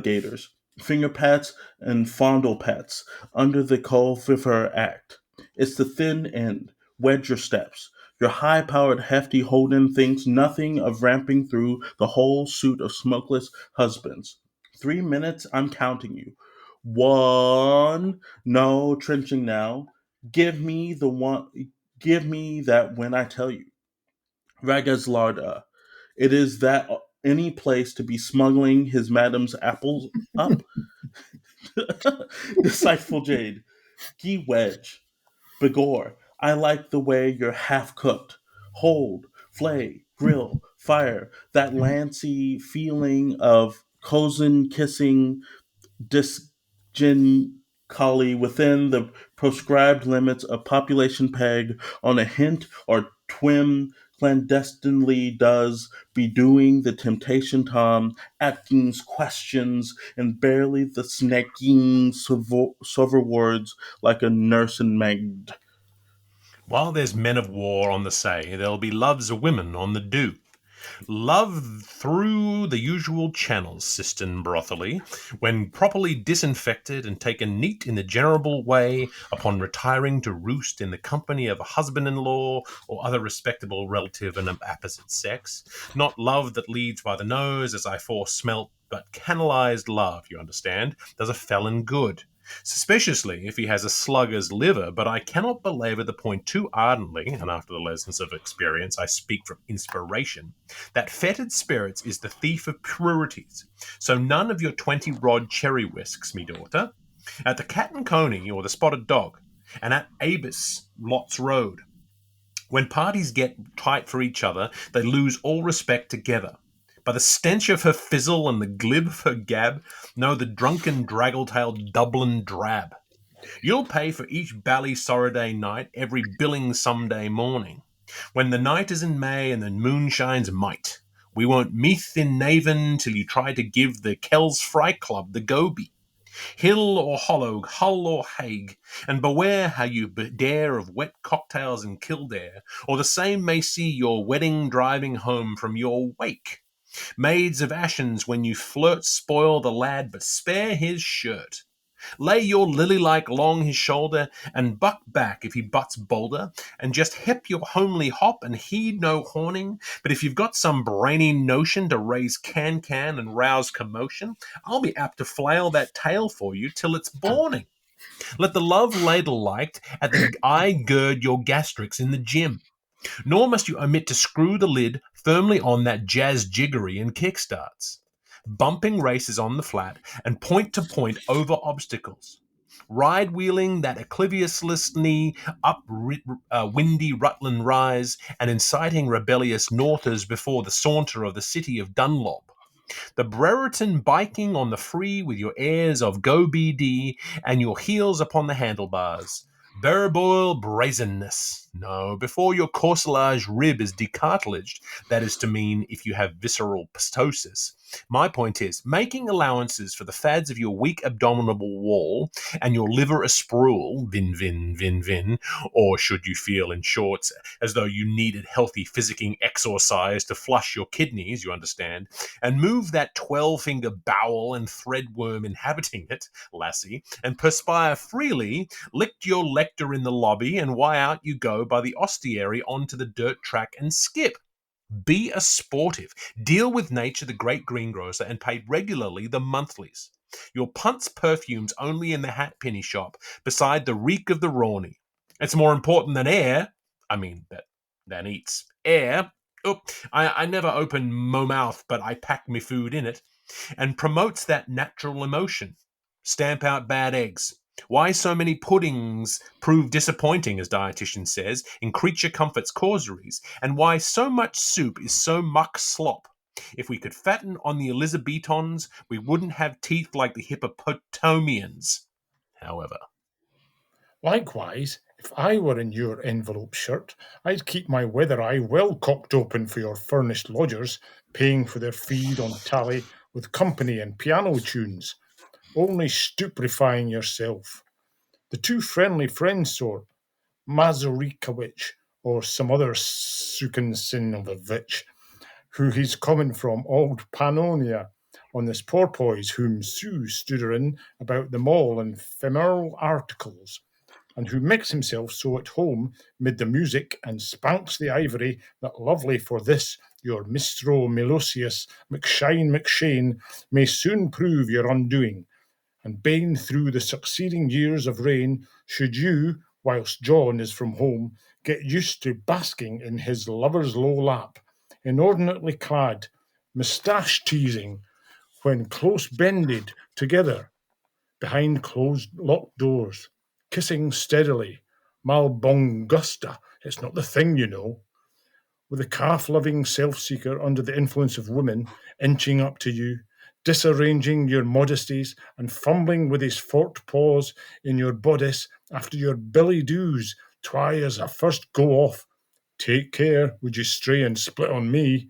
gators, finger pats and fondle pats under the Culvifer Act. It's the thin end. Wedge your steps. Your high-powered hefty Holden thinks nothing of ramping through the whole suit of smokeless husbands. 3 minutes, I'm counting you. 1, no trenching now. Give me the one. Give me that when I tell you. Ragazlarda. It is that any place to be smuggling his madam's apples up? Deceitful jade. Gee wedge. Begore. I like the way you're half cooked. Hold, flay, grill, fire. That lancy feeling of cozen kissing dysgenically within the proscribed limits of population peg on a hint or twim clandestinely does bedoing the temptation Tom, Atkins questions, and barely the snaking sober words like a nursing maid. While there's men of war on the say, there'll be loves of women on the do. Love through the usual channels, Sistine Brothely, when properly disinfected and taken neat in the general way upon retiring to roost in the company of a husband-in-law or other respectable relative and of opposite sex. Not love that leads by the nose, as I foresmelt, but canalized love, you understand, does a felon good. Suspiciously, if he has a slugger's liver, but I cannot belabor the point too ardently, and after the lessons of experience I speak from inspiration, that fetid spirits is the thief of purities. So none of your 20-rod cherry whisks, me daughter. At the Cat and Coney, or the Spotted Dog, and at Abus, Lots Road. When parties get tight for each other, they lose all respect together. By the stench of her fizzle and the glib of her gab, no, the drunken draggle-tailed Dublin drab. You'll pay for each Ballysorriday night every billing someday morning. When the night is in May and the moon shines might, we won't meet in Navan till you try to give the Kells Fry Club the goby. Hill or hollow, Hull or Hague, and beware how you dare of wet cocktails in Kildare, or the same may see your wedding driving home from your wake. Maids of Ashens, when you flirt, spoil the lad, but spare his shirt. Lay your lily-like along his shoulder, and buck back if he butts bolder, and just hip your homely hop and heed no horning. But if you've got some brainy notion to raise can-can and rouse commotion, I'll be apt to flail that tail for you till it's borning. Let the love ladle light at the eye gird your gastrics in the gym. Nor must you omit to screw the lid firmly on that jazz jiggery and kickstarts. Bumping races on the flat and point to point over obstacles. Ride-wheeling that obliviousless knee up windy Rutland rise and inciting rebellious northers before the saunter of the city of Dunlop. The Brereton biking on the free with your airs of go BD and your heels upon the handlebars. Bareboil brazenness. No, before your corselage rib is decartilaged, that is to mean if you have visceral ptosis. My point is, making allowances for the fads of your weak abdominal wall and your liver a sprawl, vin, or should you feel in shorts as though you needed healthy physicking exorcise to flush your kidneys, you understand, and move that 12-finger bowel and threadworm inhabiting it, lassie, and perspire freely, licked your lector in the lobby, and why out you go by the ostiary onto the dirt track and skip. Be a sportive. Deal with nature, the great greengrocer, and pay regularly the monthlies. Your punt's perfume's only in the hat penny shop, beside the reek of the Rawny. It's more important than air. I mean, than eats. Air. Oh, I never open mo mouth, but I pack me food in it. And promotes that natural emotion. Stamp out bad eggs. Why so many puddings prove disappointing, as dietitian says, in Creature Comforts causeries, and why so much soup is so muck slop. If we could fatten on the Elizabethans, we wouldn't have teeth like the Hippopotamians, however. Likewise, if I were in your envelope shirt, I'd keep my weather eye well cocked open for your furnished lodgers, paying for their feed on tally with company and piano tunes, only stupefying yourself. The two friendly friends sort, Mazurikowicz or some other Sukinsinovich, who he's coming from old Pannonia, on this porpoise whom Sue stood her in about them all in femoral articles, and who makes himself so at home mid the music and spanks the ivory that lovely for this your Mistro Melosius McShane may soon prove your undoing, and bane through the succeeding years of reign, should you, whilst John is from home, get used to basking in his lover's low lap, inordinately clad, moustache teasing, when close bended together, behind closed locked doors, kissing steadily, malbongusta, it's not the thing, you know, with a calf-loving self-seeker under the influence of women inching up to you, disarranging your modesties and fumbling with his forked paws in your bodice after your billy-doos, try as a first go-off. Take care, would you stray and split on me?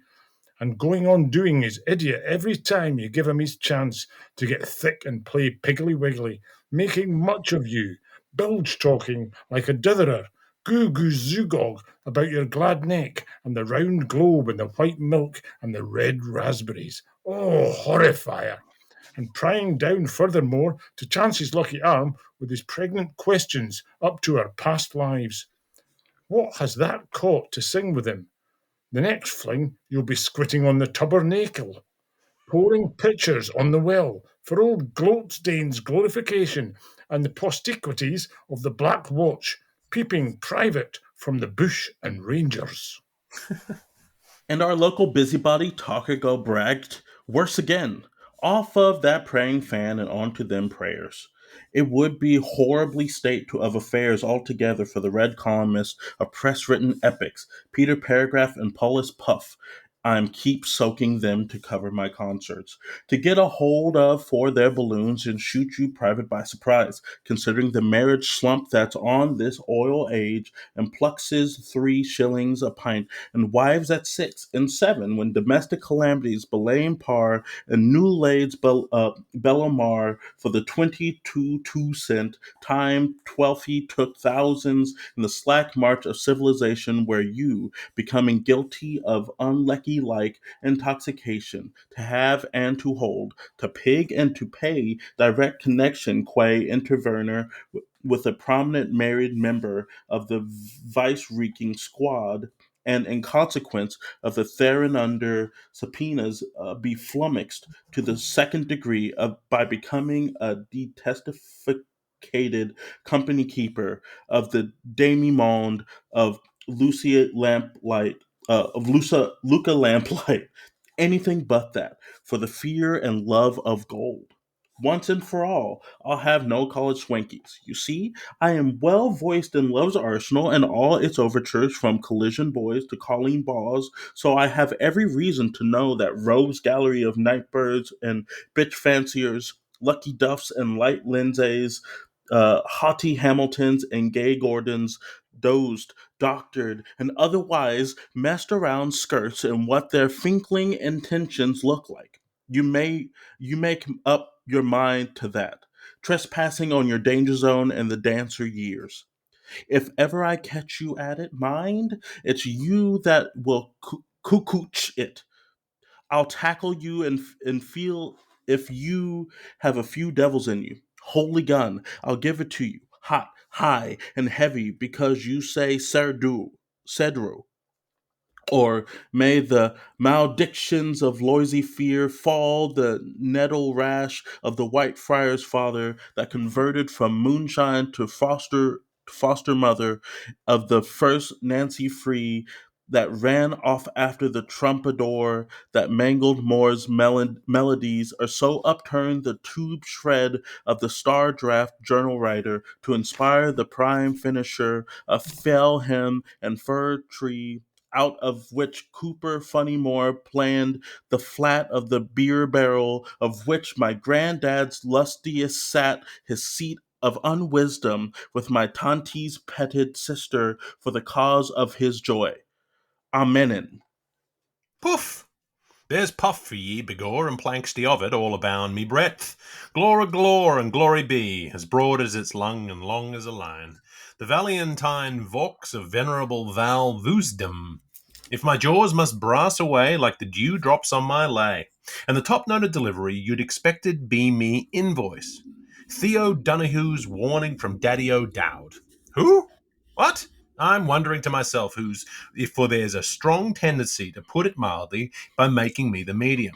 And going on doing his idiot every time you give him his chance to get thick and play piggly-wiggly, making much of you, bilge-talking like a ditherer, goo-goo-zoogog about your glad neck and the round globe and the white milk and the red raspberries. Oh, horrifier! And prying down furthermore to chance his lucky arm with his pregnant questions up to our past lives. What has that caught to sing with him? The next fling, you'll be squitting on the tabernacle, pouring pitchers on the well for old Gloatdane's glorification and the postiquities of the Black Watch, peeping private from the bush and rangers. And our local busybody, Talker Go, bragged, worse again, off of that praying fan and onto them prayers. It would be horribly state of affairs altogether for the red columnist of press-written epics, Peter Paragraph and Paulus Puff. I'm keep soaking them to cover my concerts, to get a hold of for their balloons and shoot you private by surprise, considering the marriage slump that's on this oil age and pluxes 3 shillings a pint and wives at 6 and 7 when domestic calamities belaying par and new laids Bellamar for the 22 cent time 12 took thousands in the slack march of civilization where you, becoming guilty of unlucky like intoxication, to have and to hold, to pig and to pay, direct connection qua interverner with a prominent married member of the vice-reeking squad, and in consequence of the therein under subpoenas be flummoxed to the second degree by becoming a detestificated company keeper of the demi-monde of Lucia Lamplight, anything but that, for the fear and love of gold. Once and for all, I'll have no college swankies. You see, I am well voiced in Love's Arsenal and all its overtures from Collision Boys to Colleen Balls, so I have every reason to know that Rogue's gallery of nightbirds and bitch fanciers, Lucky Duffs and Light Lindsays, haughty Hamiltons and gay Gordons, dozed, doctored, and otherwise messed around skirts and what their finkling intentions look like. You make up your mind to that, trespassing on your danger zone and the dancer years. If ever I catch you at it, mind, it's you that will cuckooch it. I'll tackle you and feel if you have a few devils in you. Holy gun, I'll give it to you, hot, high, and heavy, because you say Cedru. Or may the maledictions of loisy fear fall the nettle rash of the white friar's father that converted from moonshine to foster mother of the first Nancy Free that ran off after the troubadour that mangled Moore's melodies, or so upturned the tube shred of the star draft journal writer to inspire the prime finisher of fell hymn and fir tree, out of which Cooper Funnymore planned the flat of the beer barrel, of which my granddad's lustiest sat his seat of unwisdom with my tante's petted sister for the cause of his joy. Amenin. Poof! There's puff for ye, begore, and planks of it all abound me breadth. Glore, and glory be, as broad as its lung and long as a line. The Valiantine Vaux of venerable Val Vousdom. If my jaws must brass away like the dew drops on my lay, and the top note of delivery you'd expected be me invoice. Theo Donahue's warning from Daddy O'Dowd. Who? What? I'm wondering to myself for there's a strong tendency, to put it mildly, by making me the medium.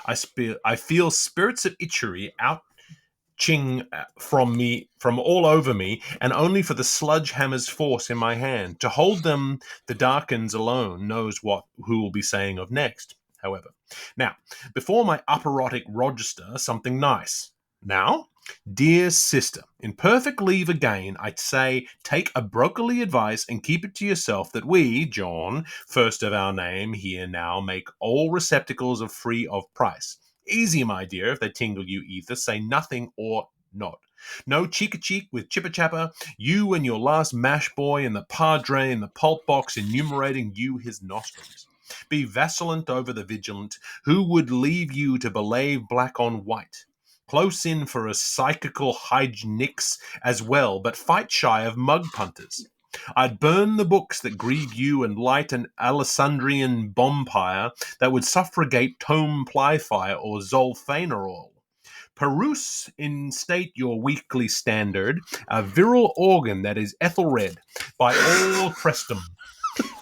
I feel spirits of itchery outching from all over me, and only for the sludge hammer's force in my hand. To hold them, the darkens alone knows who will be saying of next, however. Now, before my uperotic register, something nice. Now, dear sister, in perfect leave again, I'd say take a brokerly advice and keep it to yourself that we, John, first of our name, here now make all receptacles of free of price. Easy, my dear, if they tingle you either, say nothing or not. No cheek-a-cheek with chipper-chapper, you and your last mash boy and the padre in the pulp box enumerating you his nostrils. Be vacillant over the vigilant, who would leave you to belave black on white. Close in for a psychical hygienics as well, but fight shy of mug punters. I'd burn the books that grieve you and light an Alessandrian bonfire that would suffragate Tome Plyfire or Zolfanerol. Peruse in state your weekly standard, a virile organ that is Ethelred by all Crestum.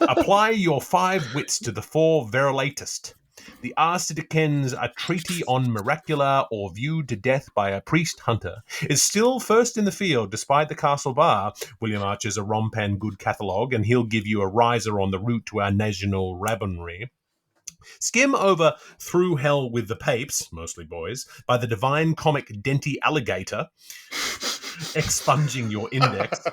Apply your 5 wits to the 4 verilatest. The Arcidicens, a treaty on Miracula, or viewed to death by a priest-hunter, is still first in the field despite the castle bar. William Archer's a rompan good catalogue, and he'll give you a riser on the route to our national rabbinry. Skim over Through Hell with the Papes, mostly boys, by the divine comic Denti Alligator, expunging your index,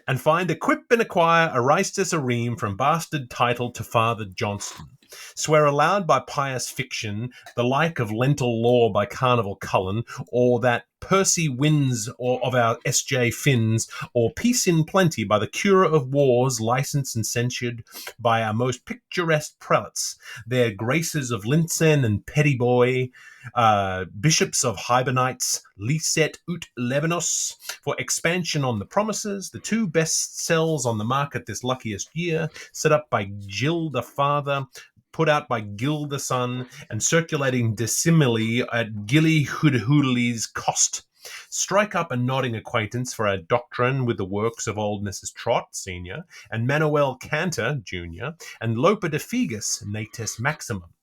and find Equip and Acquire Aristus a Ream from Bastard Title to Father Johnston. Swear aloud by pious fiction, the like of Lentil Law by Carnival Cullen, or that Percy Wins or of our S.J. Finns, or Peace in Plenty by the Cure of Wars, licensed and censured by our most picturesque prelates, their graces of Linsen and Pettyboy, bishops of Hibernites, Lyset ut Lebanos, for expansion on the promises, the 2 best sells on the market this luckiest year, set up by Jill the Father, put out by Gil the Son, and circulating decimally at Gilly Hoodhoodley's cost. Strike up a nodding acquaintance for our doctrine with the works of old Mrs. Trott, Senior, and Manuel Cantor, Junior, and Lope de Figus, Natus Maximum.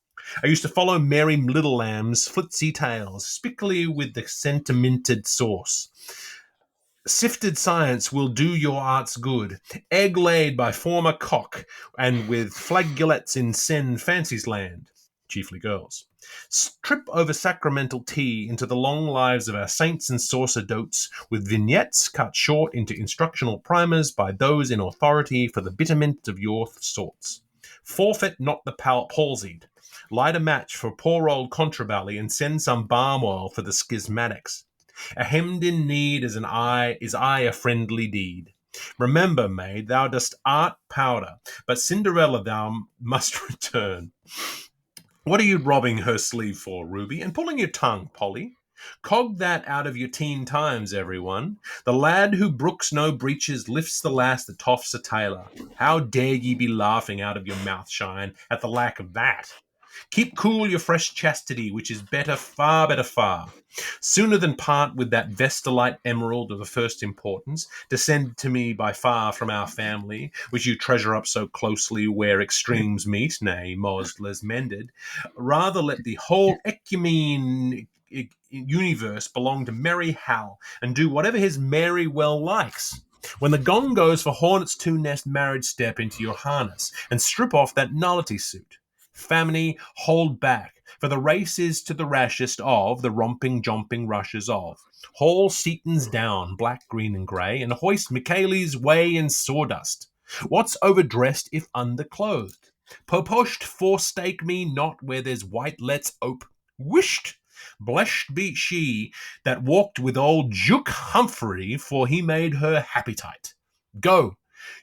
I used to follow Mary Little Lamb's flitzy tales, spickly with the sentimented sauce. Sifted science will do your arts good. Egg laid by former cock, and with flageolets in Sen Fancy's land, chiefly girls. Trip over sacramental tea into the long lives of our saints and sacerdotes, with vignettes cut short into instructional primers by those in authority for the betterment of your sorts. Forfeit not the palsied. Light a match for poor old Contrabally and send some balm oil for the schismatics. A hemmed in need is aye a friendly deed. Remember, maid, thou dost art powder, but Cinderella thou must return. What are you robbing her sleeve for, Ruby, and pulling your tongue, Polly? Cog that out of your teen times, everyone. The lad who brooks no breeches lifts the lass that toffs a tailor. How dare ye be laughing out of your mouth, Shine, at the lack of that? Keep cool your fresh chastity, which is better, far better, far. Sooner than part with that vestalite emerald of the first importance, descended to me by far from our family, which you treasure up so closely where extremes meet, nay, most les mended, rather let the whole ecumene universe belong to merry Hal, and do whatever his merry well likes. When the gong goes for Hornet's two-nest marriage, step into your harness, and strip off that nullity suit. Family, hold back, for the race is to the rashest of the romping, jomping rushes of. Haul Seaton's down, black, green, and grey, and hoist Michaelis way in sawdust. What's overdressed if underclothed? Poposhed forestake me not where there's white let's ope. Wished! Blessed be she that walked with old Duke Humphrey, for he made her happy tight. Go!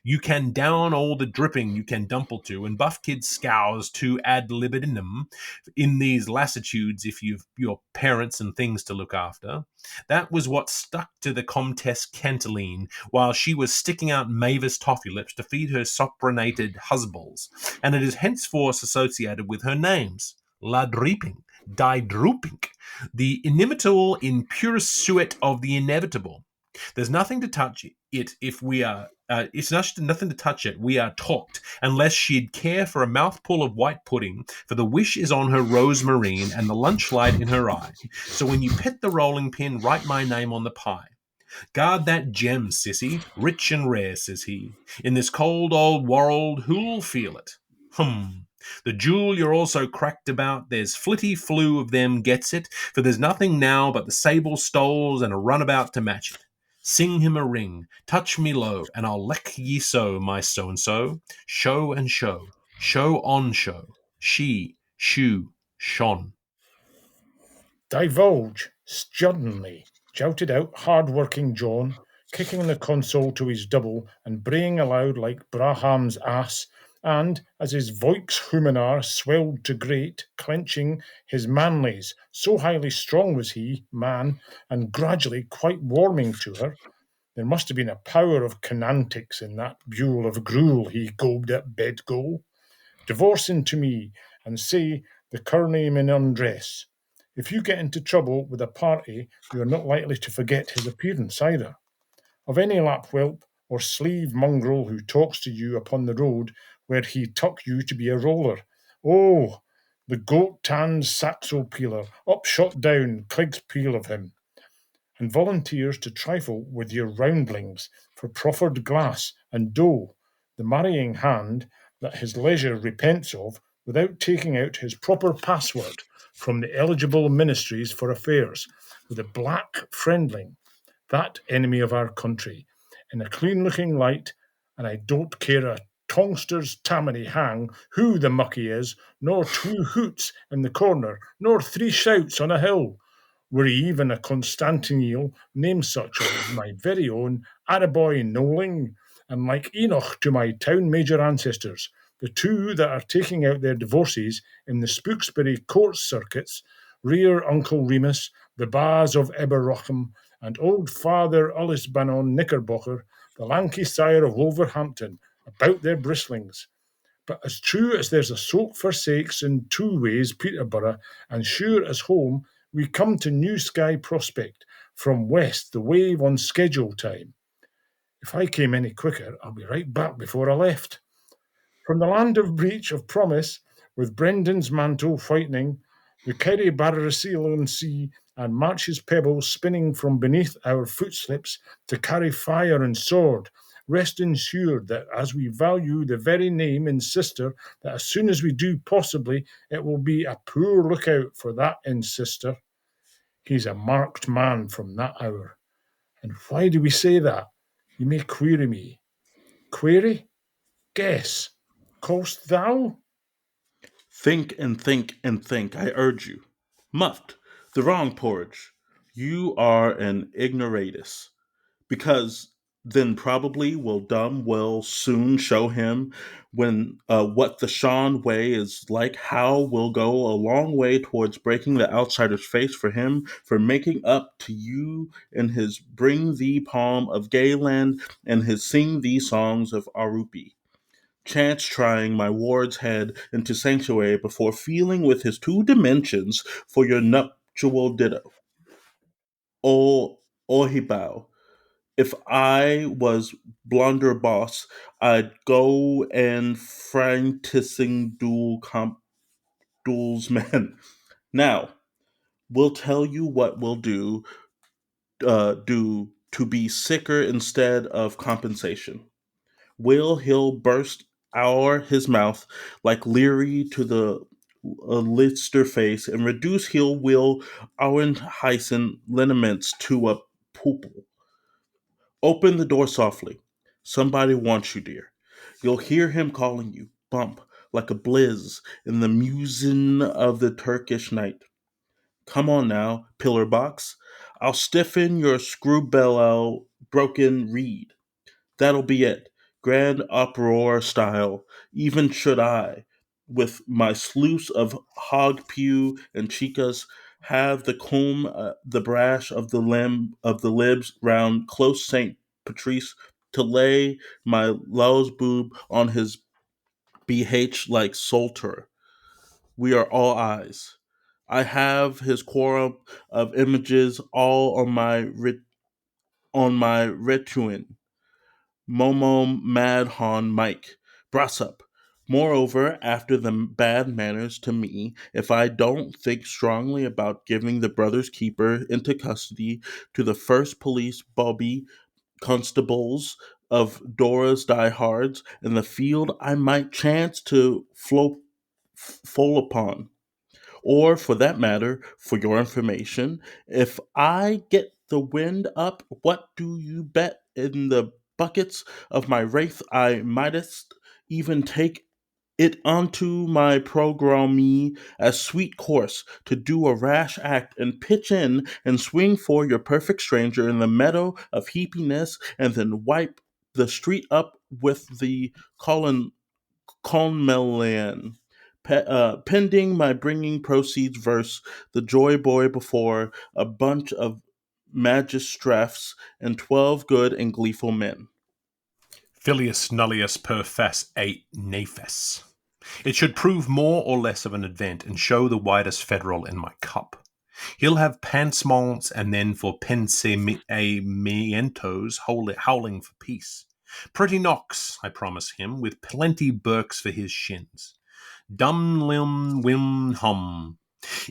You can down all the dripping you can dumple to, and buff kid scours to ad libidinum in these lassitudes if you've your parents and things to look after. That was what stuck to the Comtesse Cantiline while she was sticking out Mavis toffee lips to feed her sopranated husbands, and it is henceforth associated with her names. La Dreeping, Die Drooping, the inimitable in pure suet of the inevitable. There's nothing to touch it if we are. It's nothing to touch it. We are talked, unless she'd care for a mouthful of white pudding, for the wish is on her rosemarine and the lunch light in her eye. So when you pet the rolling pin, write my name on the pie. Guard that gem, sissy, rich and rare, says he. In this cold old world, who'll feel it? The jewel you're also cracked about, there's flitty flew of them gets it, for there's nothing now but the sable stoles and a runabout to match it. Sing him a ring, touch me low, and I'll leck ye so, my so-and-so. Show and show, show on show, she, shoe, shone. Divulge, sturdently, jouted out hard-working John, kicking the console to his double and braying aloud like Braham's ass, and, as his Volkshumenar swelled to great, clenching his manlies, so highly strong was he, man, and gradually quite warming to her, there must have been a power of canantics in that buell of gruel he gobed at bed-goal. Divorce into me, and say the Kearney min undress. If you get into trouble with a party, you are not likely to forget his appearance either. Of any lapwhelp or sleeve mongrel who talks to you upon the road where he tuck you to be a roller. Oh, the goat-tanned saxo peeler, upshot down, Clegg's peel of him, and volunteers to trifle with your roundlings for proffered glass and dough, the marrying hand that his leisure repents of without taking out his proper password from the eligible ministries for affairs, with a black friendling, that enemy of our country, in a clean-looking light, and I don't care a tongster's tammany hang who the mucky is, nor 2 hoots in the corner, nor 3 shouts on a hill, were he even a Constantinople, name such as my very own Araboy Noling, and like Enoch to my town major ancestors, the 2 that are taking out their divorces in the Spooksbury court circuits, rear Uncle Remus, the Baz of Eberrockham, and old Father Ullisbanon Knickerbocker, the lanky sire of Wolverhampton, about their bristlings. But as true as there's a soap for sakes in 2 ways, Peterborough, and sure as home, we come to New Sky Prospect, from west the wave on schedule time. If I came any quicker, I'll be right back before I left. From the land of breach of promise, with Brendan's mantle whitening, the Kerry Barrasilon Sea, and March's pebbles spinning from beneath our footslips to carry fire and sword, rest ensured that as we value the very name in sister, that as soon as we do possibly, it will be a poor lookout for that in sister. He's a marked man from that hour. And why do we say that? You may query me. Query? Guess. Call'st thou? Think and think and think, I urge you. Muffed, the wrong porridge. You are an ignoratus. Because then probably will soon show him when what the Shaun way is like. How will go a long way towards breaking the outsider's face for him for making up to you in his bring thee palm of gayland and his sing thee songs of Arupi. Chance trying my ward's head into sanctuary before feeling with his 2 dimensions for your nuptial ditto. O Ohibao. If I was blunderboss, I'd go and franticing duels men. Now, we'll tell you what we'll do to be sicker instead of compensation. He'll burst his mouth like Leary to the Lister face and reduce he'll will our hyson lineaments to a pupil. Open the door softly. Somebody wants you, dear. You'll hear him calling you, bump, like a blizz in the musin of the Turkish night. Come on now, pillar box. I'll stiffen your screw broken reed. That'll be it. Grand uproar style, even should I, with my sluice of hog pew and chicas, have the comb, the brash of the libs round close Saint Patrice to lay my low's boob on his BH like Solter. We are all eyes. I have his quorum of images all on my retuin. Momo Madhon Mike. Brassup. Moreover, after the bad manners to me, if I don't think strongly about giving the brother's keeper into custody to the first police bobby constables of Dora's diehards in the field, I might chance to fall upon. Or, for that matter, for your information, if I get the wind up, what do you bet in the buckets of my wraith I mightest even take it onto my programme as sweet course to do a rash act and pitch in and swing for your perfect stranger in the meadow of heapiness and then wipe the street up with the Conmelian. Pending my bringing proceeds verse, the joy boy before a bunch of magistrates and 12 good and gleeful men. Filius nullius per fas et nefas. It should prove more or less of an event and show the widest federal in my cup. He'll have pansements and then for pensamientos howling for peace. Pretty knocks, I promise him, with plenty Burks for his shins. Dum lim wim hum.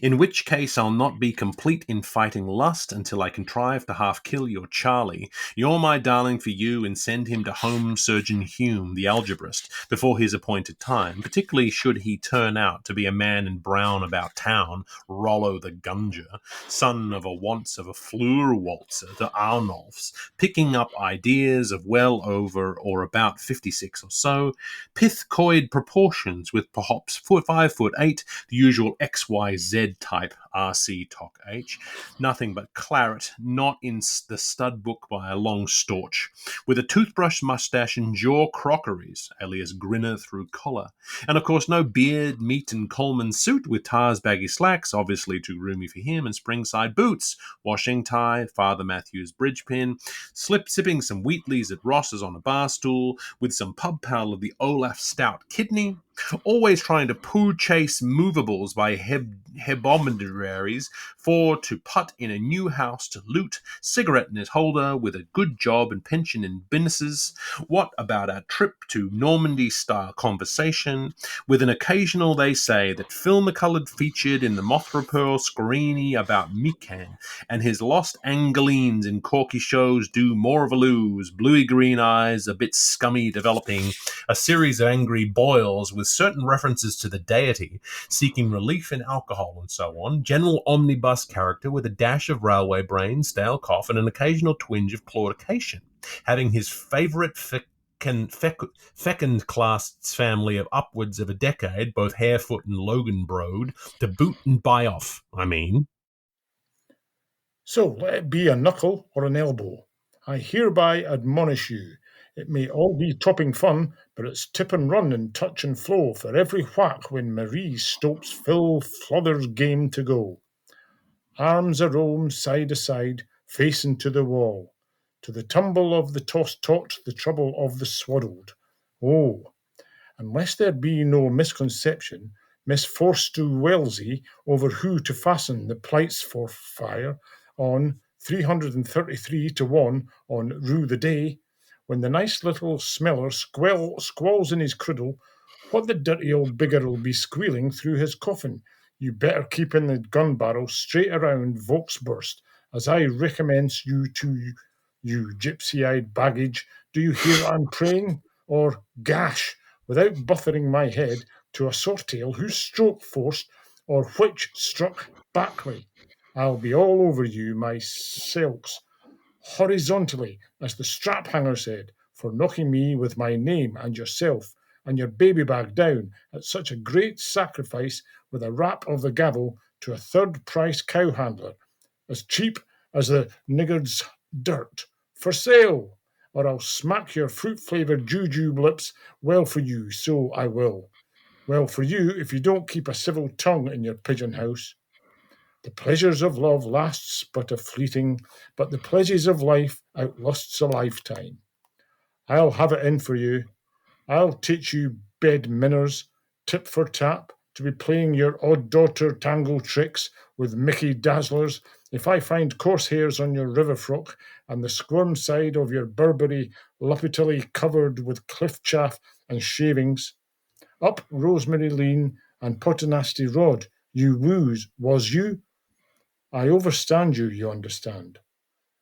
In which case I'll not be complete in fighting lust until I contrive to half kill your Charlie. You're my darling for you, and send him to home Surgeon Hume, the algebraist, before his appointed time, particularly should he turn out to be a man in brown about town, Rollo the Gunger, son of a once of a Fleur waltzer to Arnulf's, picking up ideas of well over or about 56 or so, pithcoid proportions with perhaps 5'8", the usual XYZ type RC Toc H, nothing but claret, not in the stud book by a long storch, with a toothbrush, mustache, and jaw crockeries, alias grinner through collar, and of course no beard, meat, and Coleman suit with Tar's baggy slacks, obviously too roomy for him, and springside boots, washing tie, Father Matthew's bridge pin, sipping some Wheatleys at Ross's on a bar stool, with some pub pal of the Olaf Stout kidney, always trying to poo chase movables by hebomadaries for to putt in a new house to loot, cigarette in his holder with a good job and pension in businesses. What about our trip to Normandy-style conversation, with an occasional, they say, that Phil McCullagh featured in the Mothra Pearl screeny about Meekan, and his lost Angelines in Corky shows do more of a lose, bluey green eyes, a bit scummy developing, a series of angry boils with certain references to the deity, seeking relief in alcohol and so on, general omnibus character with a dash of railway brain, stale cough, and an occasional twinge of claudication, having his favourite fecund class family of upwards of a decade, both Harefoot and Logan Broad, to boot and buy off, I mean. So, let it be a knuckle or an elbow. I hereby admonish you. It may all be topping fun, but it's tip and run and touch and flow for every whack when Marie Stopes Phil Flother's game to go. Arms a roam side to side, facing to the wall. To the tumble of the tossed-tot, the trouble of the swaddled. Oh, unless there be no misconception, Miss Forstu Wellesley over who to fasten the plights for fire on 333 to 1 on Rue the Day, when the nice little smeller squalls in his criddle, what the dirty old bigger'll be squealing through his coffin. You better keep in the gun barrel straight around Volksburst, as I recommends you to you gypsy-eyed baggage. Do you hear I'm praying? Or, gash, without buffering my head, to a sortail whose stroke forced, or which struck backly. I'll be all over you, my silks, horizontally, as the strap hanger said, for knocking me with my name and yourself and your baby bag down at such a great sacrifice with a rap of the gavel to a third-price cow handler, as cheap as the niggard's dirt. For sale! Or I'll smack your fruit-flavoured jujube lips. Well for you, so I will. Well for you if you don't keep a civil tongue in your pigeon house. The pleasures of love lasts but a fleeting, but the pleasures of life outlasts a lifetime. I'll have it in for you. I'll teach you bed minners, tip for tap, to be playing your odd daughter tango tricks with Mickey Dazzlers if I find coarse hairs on your river frock and the squirm side of your Burberry luppetily covered with cliff chaff and shavings. Up Rosemary Lean and Potanasty Rod, you woos, was you? I overstand you, you understand.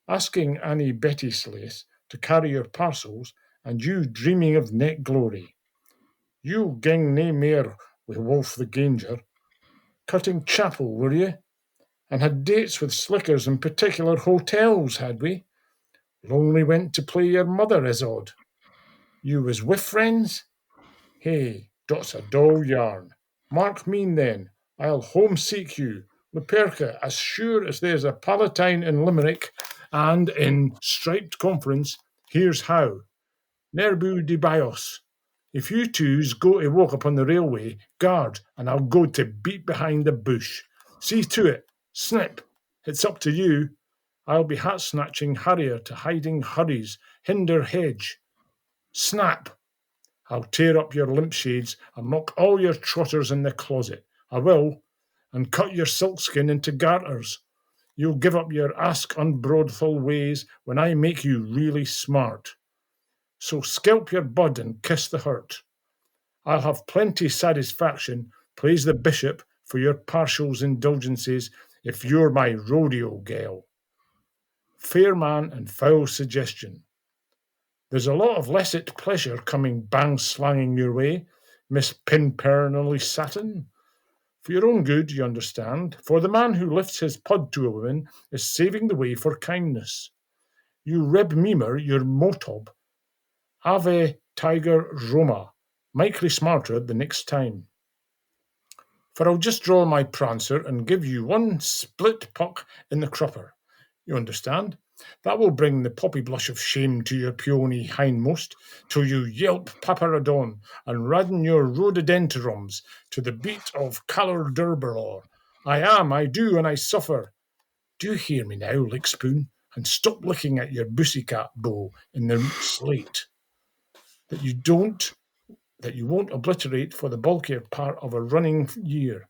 Asking Annie Betty Slace to carry your parcels, and you dreaming of net glory. You ging nae mair wi' Wolf the Ganger. Cutting chapel, were ye? And had dates with slickers in particular hotels, had we? Lonely went to play your mother, is odd. You was with friends? Hey, dot's a dull yarn. Mark mean then, I'll home seek you, Luperca, as sure as there's a Palatine in Limerick, and in striped conference, here's how. Nerbu de Bios. If you twos go to walk upon the railway, guard, and I'll go to beat behind the bush. See to it. Snip. It's up to you. I'll be hat-snatching harrier to hiding hurries, hinder hedge. Snap. I'll tear up your limp shades and lock all your trotters in the closet. I will, and cut your silkskin into garters. You'll give up your ask unbroadful ways when I make you really smart. So scalp your bud and kiss the hurt. I'll have plenty satisfaction, praise the bishop, for your partials indulgences, if you're my rodeo gal. Fair man and foul suggestion. There's a lot of lecit pleasure coming bang-slanging your way, Miss Pinpernally Satin. For your own good, you understand, for the man who lifts his pud to a woman is saving the way for kindness. You reb memer your motob. Ave Tiger Roma, micely smarter the next time. For I'll just draw my prancer and give you one split puck in the crupper. You understand? That will bring the poppy blush of shame to your peony hindmost, till you yelp paparadon and radden your rhododendrons to the beat of Calor Durbalor. I do, and I suffer. Do you hear me now, Lickspoon? And stop looking at your pussycat bow in the slate. That you won't obliterate for the bulkier part of a running year,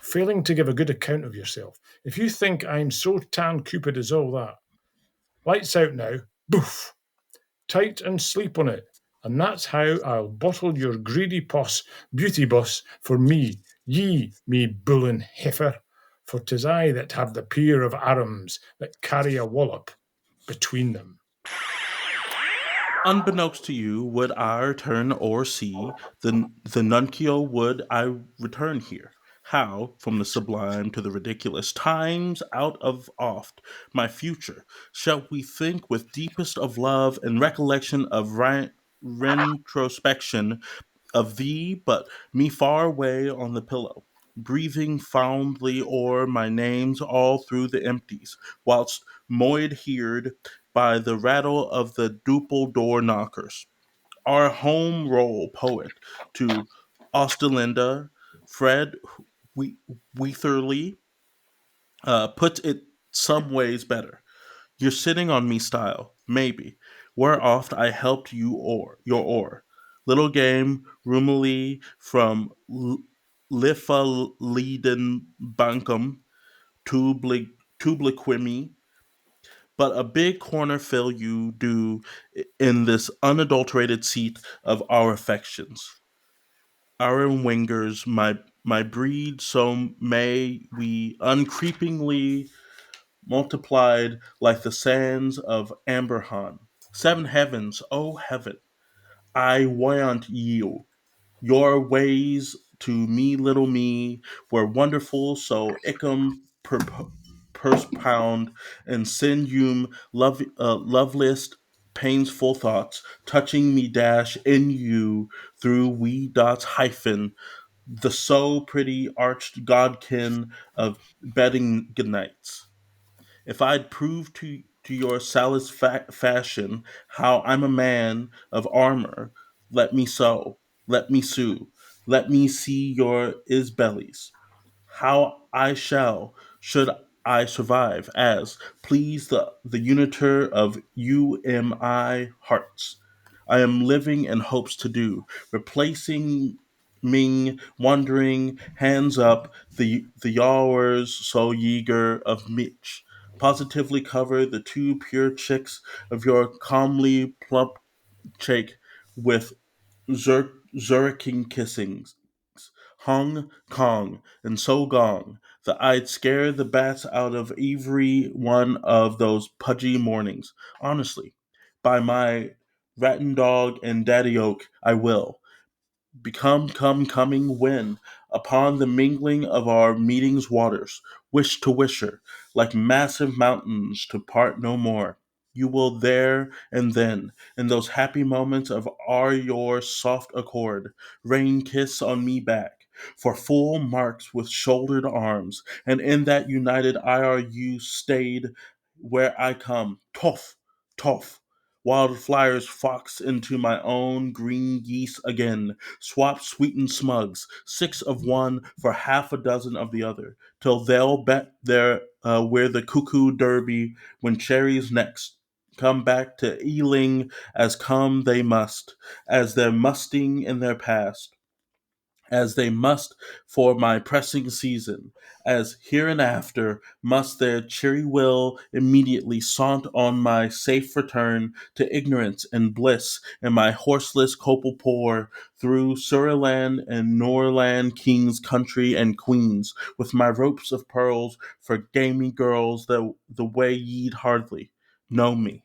failing to give a good account of yourself. If you think I'm so tan cupid as all that. Lights out now, boof, tight and sleep on it, and that's how I'll bottle your greedy beauty bus, for me, ye, me bullin heifer, for 'tis I that have the peer of arms that carry a wallop between them. Unbeknownst to you, would I return or see the nuncio would I return here? How, from the sublime to the ridiculous, times out of oft my future, shall we think with deepest of love and recollection of retrospection of thee, but me far away on the pillow, breathing fondly o'er my names all through the empties, whilst moid heard by the rattle of the duple door knockers. Our home role poet to Osterlinda, Fred Weatherly, puts it some ways better. You're sitting on me style, maybe. Where oft I helped you or your oar. Little game, roomily from Liffaleden Bankum, Tubliquimi, but a big corner fill you do in this unadulterated seat of our affections. Our wingers, my breed, so may we uncreepingly multiplied like the sands of Amberhan. Seven heavens, oh heaven, I want you. Your ways to me, little me, were wonderful, so icum purse pound and sineum loveliest painful thoughts touching me dash in you through wee dots hyphen the so pretty arched godkin of bedding goodnights. If I'd prove to your Salis fashion how I'm a man of armor, let me sew, let me sue, let me see your isbellies. How I shall, should I survive, as please the uniter of UMI hearts. I am living in hopes to do, replacing Ming, wandering, hands up, the yawers so eager of Mitch. Positively cover the two pure chicks of your calmly plump cheek with Zuriching kissings. Hong Kong, and so gone, that I'd scare the bats out of every one of those pudgy mornings. Honestly, by my rattan dog and daddy oak, I will coming when, upon the mingling of our meetings waters, wish to wisher, like massive mountains to part no more. You will there and then, in those happy moments of our your soft accord, rain kiss on me back, for full marks with shouldered arms, and in that united IRU stayed where I come, toff, toff, wildflowers fox into my own green geese again, swap sweetened smugs, six of one for half a dozen of the other, till they'll bet their where the cuckoo derby when cherries next come back to Ealing as come they must, as they're musting in their past, as they must for my pressing season, as hereinafter must their cheery will immediately saunt on my safe return to ignorance and bliss in my horseless copal pour through Surland and Norland kings, country and queens, with my ropes of pearls for gamey girls the way ye'd hardly know me.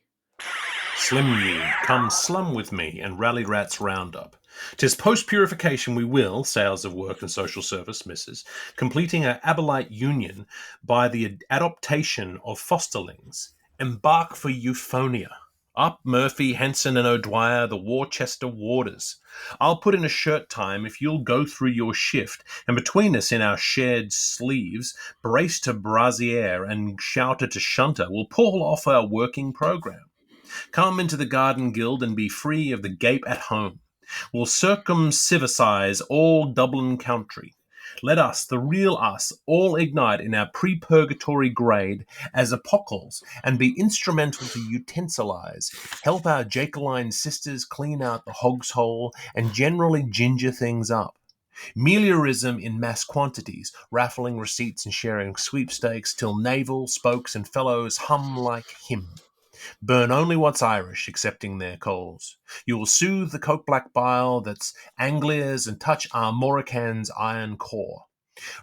Slim ye, come slum with me and rally rats round up. 'Tis post-purification we will, sales of work and social service, misses, completing our Abolite union by the adaptation of fosterlings, embark for Euphonia. Up, Murphy, Henson and O'Dwyer, the Worcester warders. I'll put in a shirt time if you'll go through your shift, and between us in our shared sleeves, brace to brassiere and shouter to shunter, we'll pull off our working program. Come into the garden guild and be free of the gape at home. We'll circumcivicize all Dublin country. Let us, the real us, all ignite in our pre-purgatory grade as apocols and be instrumental to utensilize, help our Jacoline sisters clean out the hog's hole and generally ginger things up. Meliorism in mass quantities, raffling receipts and sharing sweepstakes till navel, spokes and fellows hum like him. Burn only what's Irish, accepting their coals. You will soothe the coke black bile that's Anglia's and touch Armorican's iron core.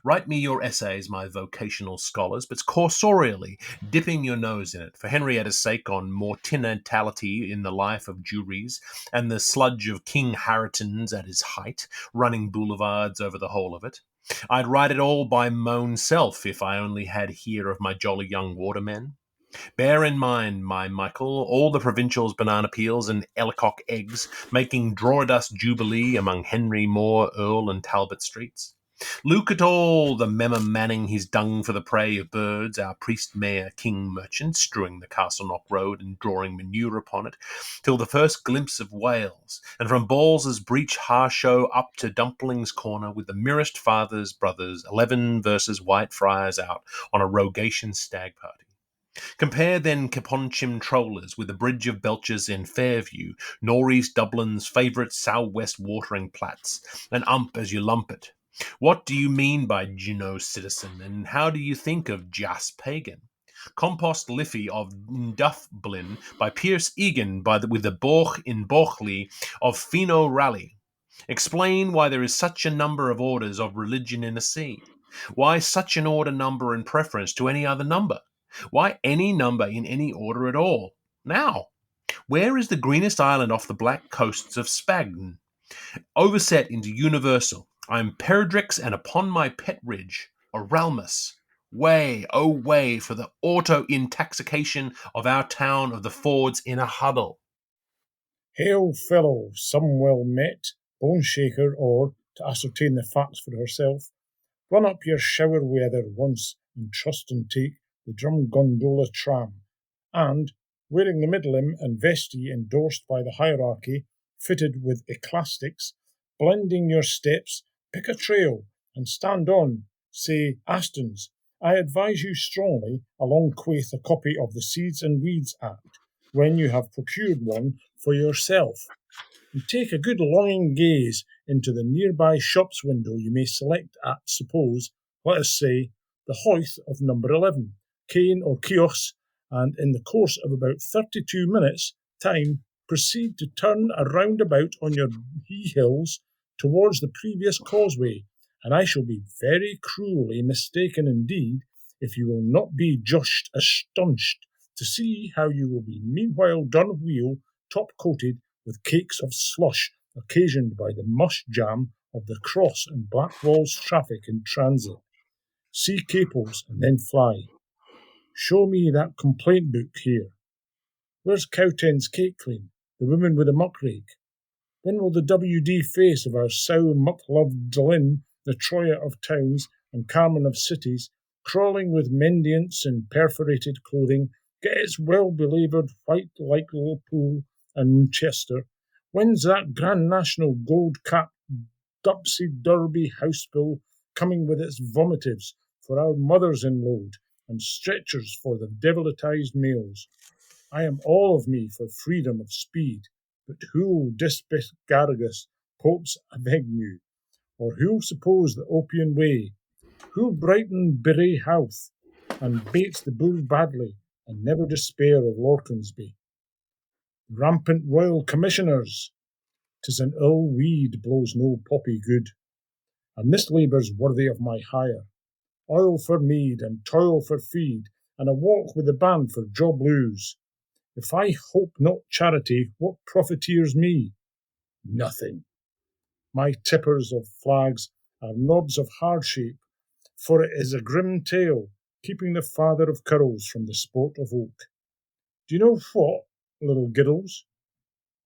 Write me your essays, my vocational scholars, but cursorially, dipping your nose in it, for Henrietta's sake, on mortinatality in the life of juries, and the sludge of King Harriton's at his height, running boulevards over the whole of it. I'd write it all by moan self, if I only had here of my jolly young watermen. Bear in mind, my Michael, all the provincials' banana peels and ellicock eggs, making draw-dust jubilee among Henry Moore, Earl and Talbot streets. Look at all the memmer manning his dung for the prey of birds, our priest mayor king merchant strewing the Castle Knock road and drawing manure upon it, till the first glimpse of Wales, and from Balls's breach Harshow up to Dumpling's corner with the merest fathers, brothers, 11 versus Whitefriars out on a rogation stag party. Compare then Caponchim trollers with the bridge of Belchers in Fairview, Norreys Dublin's favourite sou-west watering plats, and ump as you lump it. What do you mean by Juno citizen, and how do you think of Jas pagan? Compost Liffey of Duffblin by Pierce Egan with the Borch in Borchley of Fino Rally. Explain why there is such a number of orders of religion in a sea. Why such an order number in preference to any other number? Why any number in any order at all? Now, where is the greenest island off the black coasts of Spagn? Overset into universal. I am Peredrix, and upon my pet ridge, Oralmus. Way, oh way, for the auto-intoxication of our town of the Fords in a huddle. Hail, fellow, some well met, bone shaker, or, to ascertain the facts for herself, run up your shower weather once, and trust and take the drum gondola tram, and, wearing the mid-limb and vesty endorsed by the hierarchy, fitted with eclastics, blending your steps, pick a trail, and stand on, say, Aston's. I advise you strongly, alongquath a copy of the Seeds and Weeds Act, when you have procured one for yourself, and take a good longing gaze into the nearby shop's window you may select at, suppose, let us say, the Hoyth of number 11, Cane or Kiosks, and in the course of about 32 minutes' time, proceed to turn a roundabout on your hills towards the previous causeway, and I shall be very cruelly mistaken indeed if you will not be just astonished to see how you will be meanwhile done wheel, top-coated with cakes of slush occasioned by the mush jam of the Cross and Blackwall's traffic in transit. See Caples and then fly. Show me that complaint book here. Where's Cowten's cake clean, the woman with the muckrake? When will the W.D. face of our sow muck-loved Dillin, the Troya of towns and Carmen of cities, crawling with mendiants in perforated clothing, get its well-belaboured white like Liverpool and Chester? When's that Grand National gold-capped Dupsy Derby house bill coming with its vomitives for our mothers-in-load and stretchers for the devilitized males? I am all of me for freedom of speed, but who'll dispit Garrigus, Pope's Avenue, or who'll suppose the Opian Way? Who'll brighten Bray House, and bates the bull badly, and never despair of Lorcansby? Rampant royal commissioners! 'Tis an ill weed blows no poppy good, and this labour's worthy of my hire. Oil for mead, and toil for feed, and a walk with the band for job loos. If I hope not charity, what profiteers me? Nothing. My tippers of flags are knobs of hard shape, for it is a grim tale, keeping the father of curls from the sport of oak. Do you know what, little giddles?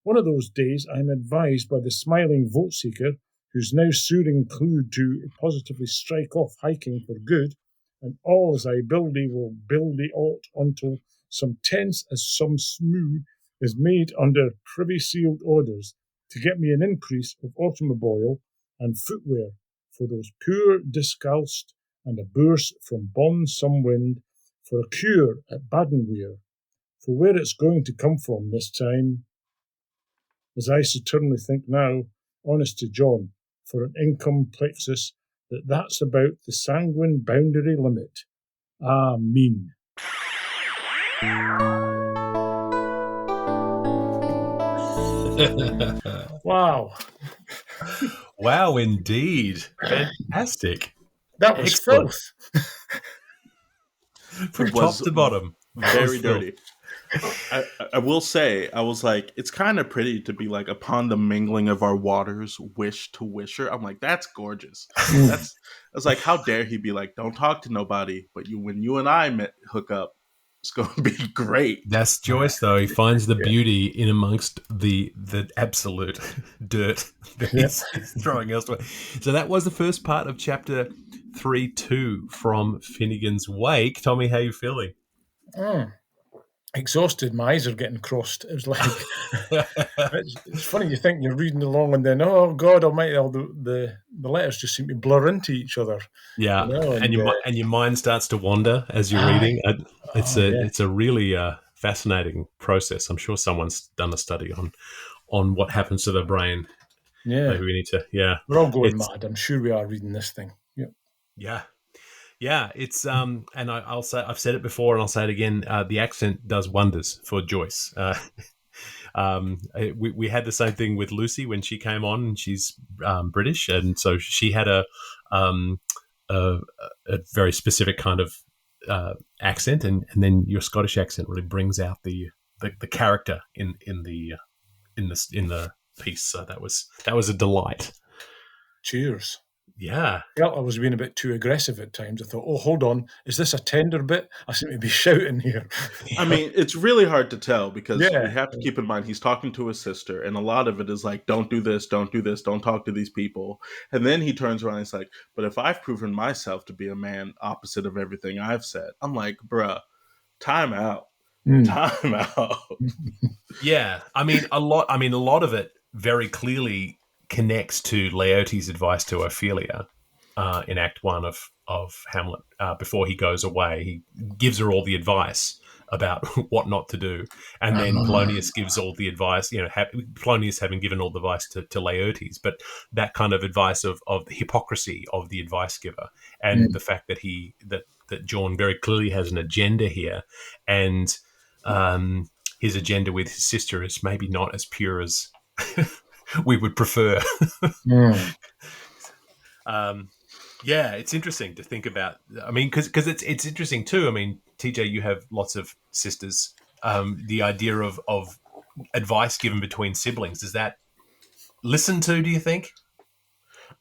One of those days I am advised by the smiling vote-seeker, who's now suing Clue to positively strike off hiking for good, and all as I buildy will buildy aught until some tense as some smooth is made under privy-sealed orders to get me an increase of automobile and footwear for those poor discalced and a bourse from Bon some wind for a cure at Badenweir, for where it's going to come from this time, as I certainly think now, honest to John, for an income plexus, that's about the sanguine boundary limit. Amen. Wow. Wow, indeed. Fantastic. That was filth. From top to bottom. Very dirty. I will say, I was like, it's kind of pretty to be like, upon the mingling of our waters, wish to wisher. I'm like, that's gorgeous. I was like, how dare he be like, don't talk to nobody, but when you and I hook up, It's going to be great. That's Joyce, though. He finds the beauty in amongst the absolute dirt that he's throwing elsewhere. So that was the first part of chapter 3-2 from Finnegan's Wake. Tommy, how you feeling? Exhausted. My eyes are getting crossed. It was like it's funny. You think you're reading along, and then God Almighty, all the letters just seem to blur into each other. Yeah, and your mind starts to wander as you're reading. It's a really fascinating process. I'm sure someone's done a study on what happens to the brain. Yeah, maybe we need to. Yeah, we're all going mad. I'm sure we are reading this thing. Yep. Yeah. Yeah, it's and I'll say, I've said it before and I'll say it again. The accent does wonders for Joyce. We had the same thing with Lucy when she came on, and she's British, and so she had a very specific kind of accent, and then your Scottish accent really brings out the character in the piece. So that was a delight. Cheers. Yeah. I was being a bit too aggressive at times. I thought, hold on, is this a tender bit? I seem to be shouting here. I mean, it's really hard to tell because we have to keep in mind he's talking to his sister, and a lot of it is like, don't do this, don't talk to these people. And then he turns around and he's like, but if I've proven myself to be a man opposite of everything I've said, I'm like, bruh, time out. Time out. Yeah. I mean, a lot of it very clearly connects to Laertes' advice to Ophelia in Act 1 of Hamlet. Before he goes away, he gives her all the advice about what not to do, and then Polonius gives all the advice. Polonius having given all the advice to Laertes, but that kind of advice of the hypocrisy of the advice giver, and the fact that that John very clearly has an agenda here, and his agenda with his sister is maybe not as pure as we would prefer. Yeah, it's interesting to think about. I mean, because it's interesting too. I mean, TJ, you have lots of sisters. The idea of advice given between siblings, is that listened to, do you think?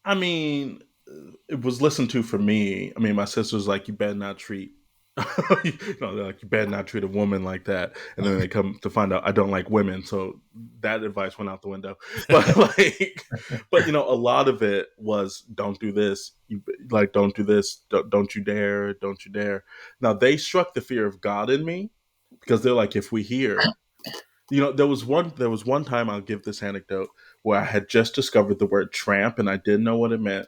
I mean, it was listened to for me. I mean, my sister's like, you better not treat you better not treat a woman like that. And then they come to find out I don't like women, so that advice went out the window. But a lot of it was, don't do this. Don't do this. Don't you dare. Don't you dare. Now they struck the fear of God in me, because they're like, if we hear, there was one time, I'll give this anecdote, where I had just discovered the word tramp and I didn't know what it meant.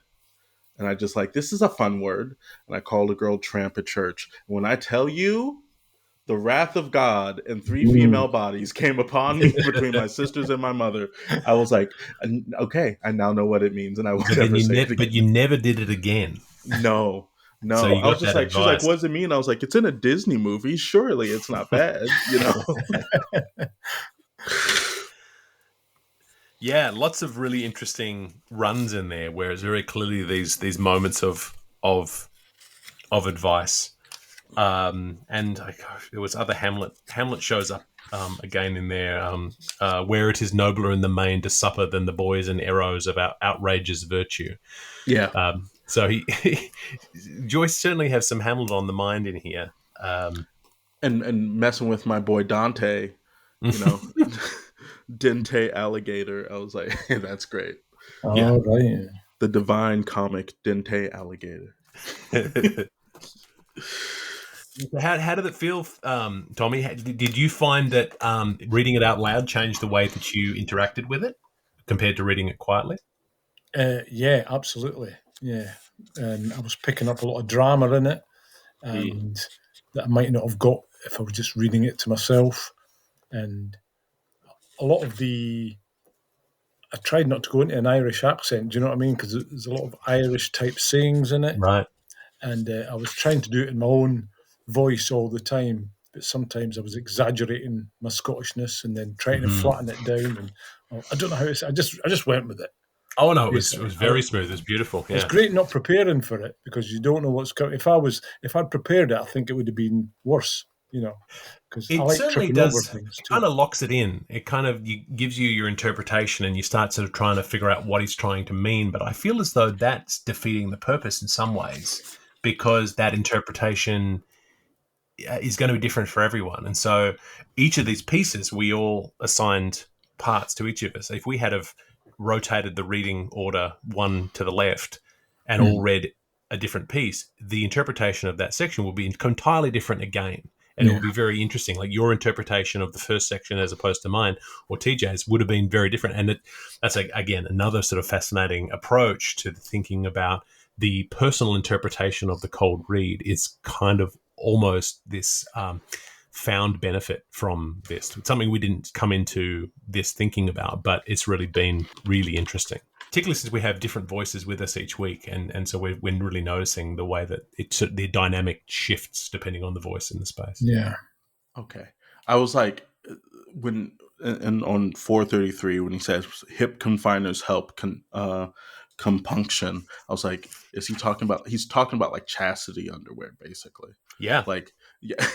And I just this is a fun word. And I called a girl tramp at church. And when I tell you, the wrath of God and 3 female bodies came upon me between my sisters and my mother, I was like, okay, I now know what it means. And I won't ever say it again. But you never did it again. No. So I was just like, she's like, what does it mean? I was like, it's in a Disney movie. Surely it's not bad, Yeah, lots of really interesting runs in there, where it's very clearly these moments of advice, and there was other Hamlet shows up again in there, where it is nobler in the main to suffer than the boys and arrows of outrageous virtue. Yeah. So Joyce certainly has some Hamlet on the mind in here, and messing with my boy Dante, Denti Alligator. I was like, hey, that's great. Oh, right. The divine comic Denti Alligator. How did it feel, Tommy? Did you find that reading it out loud changed the way that you interacted with it compared to reading it quietly? Yeah, absolutely. Yeah. I was picking up a lot of drama in it, and that I might not have got if I was just reading it to myself. And a lot of I tried not to go into an Irish accent, do you know what I mean? Because there's a lot of Irish type sayings in it. Right. And I was trying to do it in my own voice all the time, but sometimes I was exaggerating my Scottishness and then trying to flatten it down. And I don't know how to say. I just went with it. Oh no, it was very smooth. It was beautiful. Yeah. It's great not preparing for it, because you don't know what's coming. If I'd prepared it, I think it would have been worse. Because it certainly does. It kind of locks it in. It kind of gives you your interpretation, and you start sort of trying to figure out what he's trying to mean. But I feel as though that's defeating the purpose in some ways, because that interpretation is going to be different for everyone. And so each of these pieces, we all assigned parts to each of us. If we had have rotated the reading order one to the left and all read a different piece, the interpretation of that section will be entirely different again. And it will be very interesting. Like your interpretation of the first section as opposed to mine or TJ's would have been very different. And that's, again, another sort of fascinating approach to thinking about the personal interpretation of the cold read is kind of almost this found benefit from this. It's something we didn't come into this thinking about, but it's really been really interesting. Particularly since we have different voices with us each week, and so we're really noticing the way that the dynamic shifts depending on the voice in the space. Yeah. Okay. I was like, when and on 433 when he says hip confiners help compunction, I was like, is he talking about? He's talking about like chastity underwear, basically. Yeah. Like, yeah.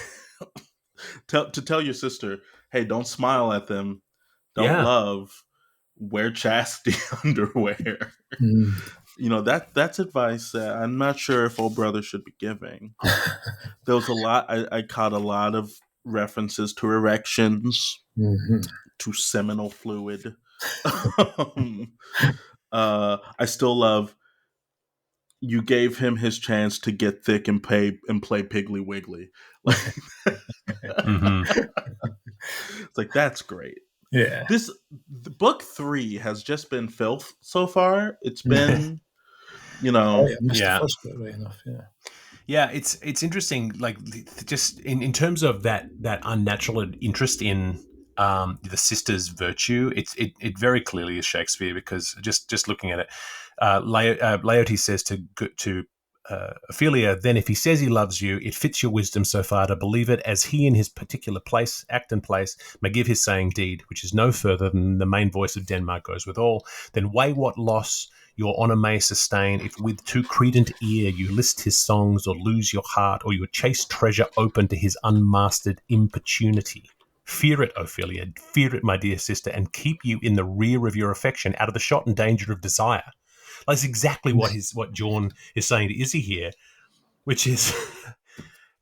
Tell your sister, hey, don't smile at them. Don't love. Wear chastity underwear. You know, that's advice that I'm not sure if old brother should be giving. There was a lot. I caught a lot of references to erections, to seminal fluid. I still love. You gave him his chance to get thick and play Piggly Wiggly. Like, it's like, that's great. Yeah. The book 3 has just been filth so far. It's been, you know, The first bit right enough. Yeah, it's interesting. Like, just in terms of that unnatural interest in the sister's virtue, it very clearly is Shakespeare, because just looking at it, Laertes says to Ophelia, then if he says he loves you, it fits your wisdom so far to believe it, as he in his particular act and place may give his saying deed, which is no further than the main voice of Denmark goes withal. Then weigh what loss your honour may sustain, if with too credent ear you list his songs, or lose your heart, or your chaste treasure open to his unmastered importunity. Fear it, Ophelia, fear it, my dear sister, and keep you in the rear of your affection, out of the shot and danger of desire. That's exactly what Shaun is saying to Issy here, which is,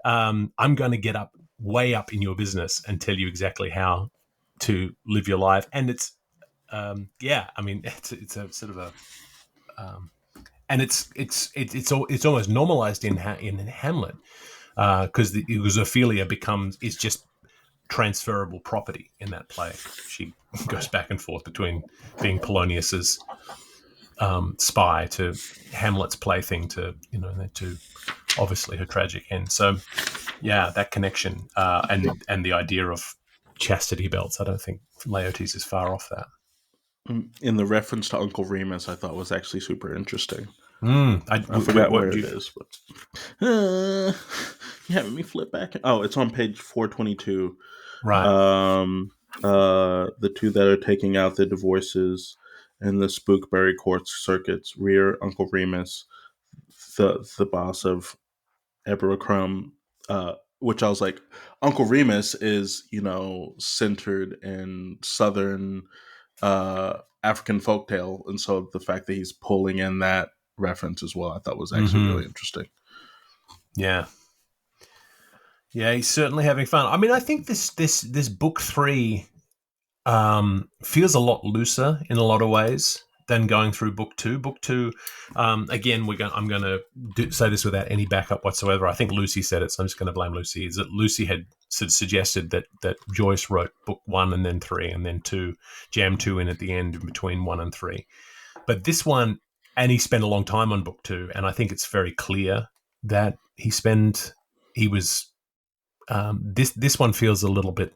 I'm going to get way up in your business and tell you exactly how to live your life. And it's, it's a sort of a, and it's almost normalized in Hamlet, because Ophelia is just transferable property in that play. She goes back and forth between being Polonius's spy to Hamlet's plaything to obviously her tragic end. So that connection and the idea of chastity belts, I don't think Laertes is far off that. In the reference to Uncle Remus, I thought was actually super interesting. I forgot where it is, but you having me flip back. Oh, it's on page 422. Right. The two that are taking out the divorces and the Spookbury court circuits rear Uncle Remus, the boss of Eberacrum, which I was like, Uncle Remus is, centered in Southern African folktale, and so the fact that he's pulling in that reference as well, I thought was actually really interesting. Yeah, he's certainly having fun. I mean, I think this book 3 feels a lot looser in a lot of ways than going through book 2. Book 2, again, I'm going to say this without any backup whatsoever. I think Lucy said it, so I'm just going to blame Lucy. Is that Lucy had suggested that Joyce wrote book 1 and then 3 and then 2, jammed 2 in at the end in between 1 and 3. But this one, and he spent a long time on book 2, and I think it's very clear that this one feels a little bit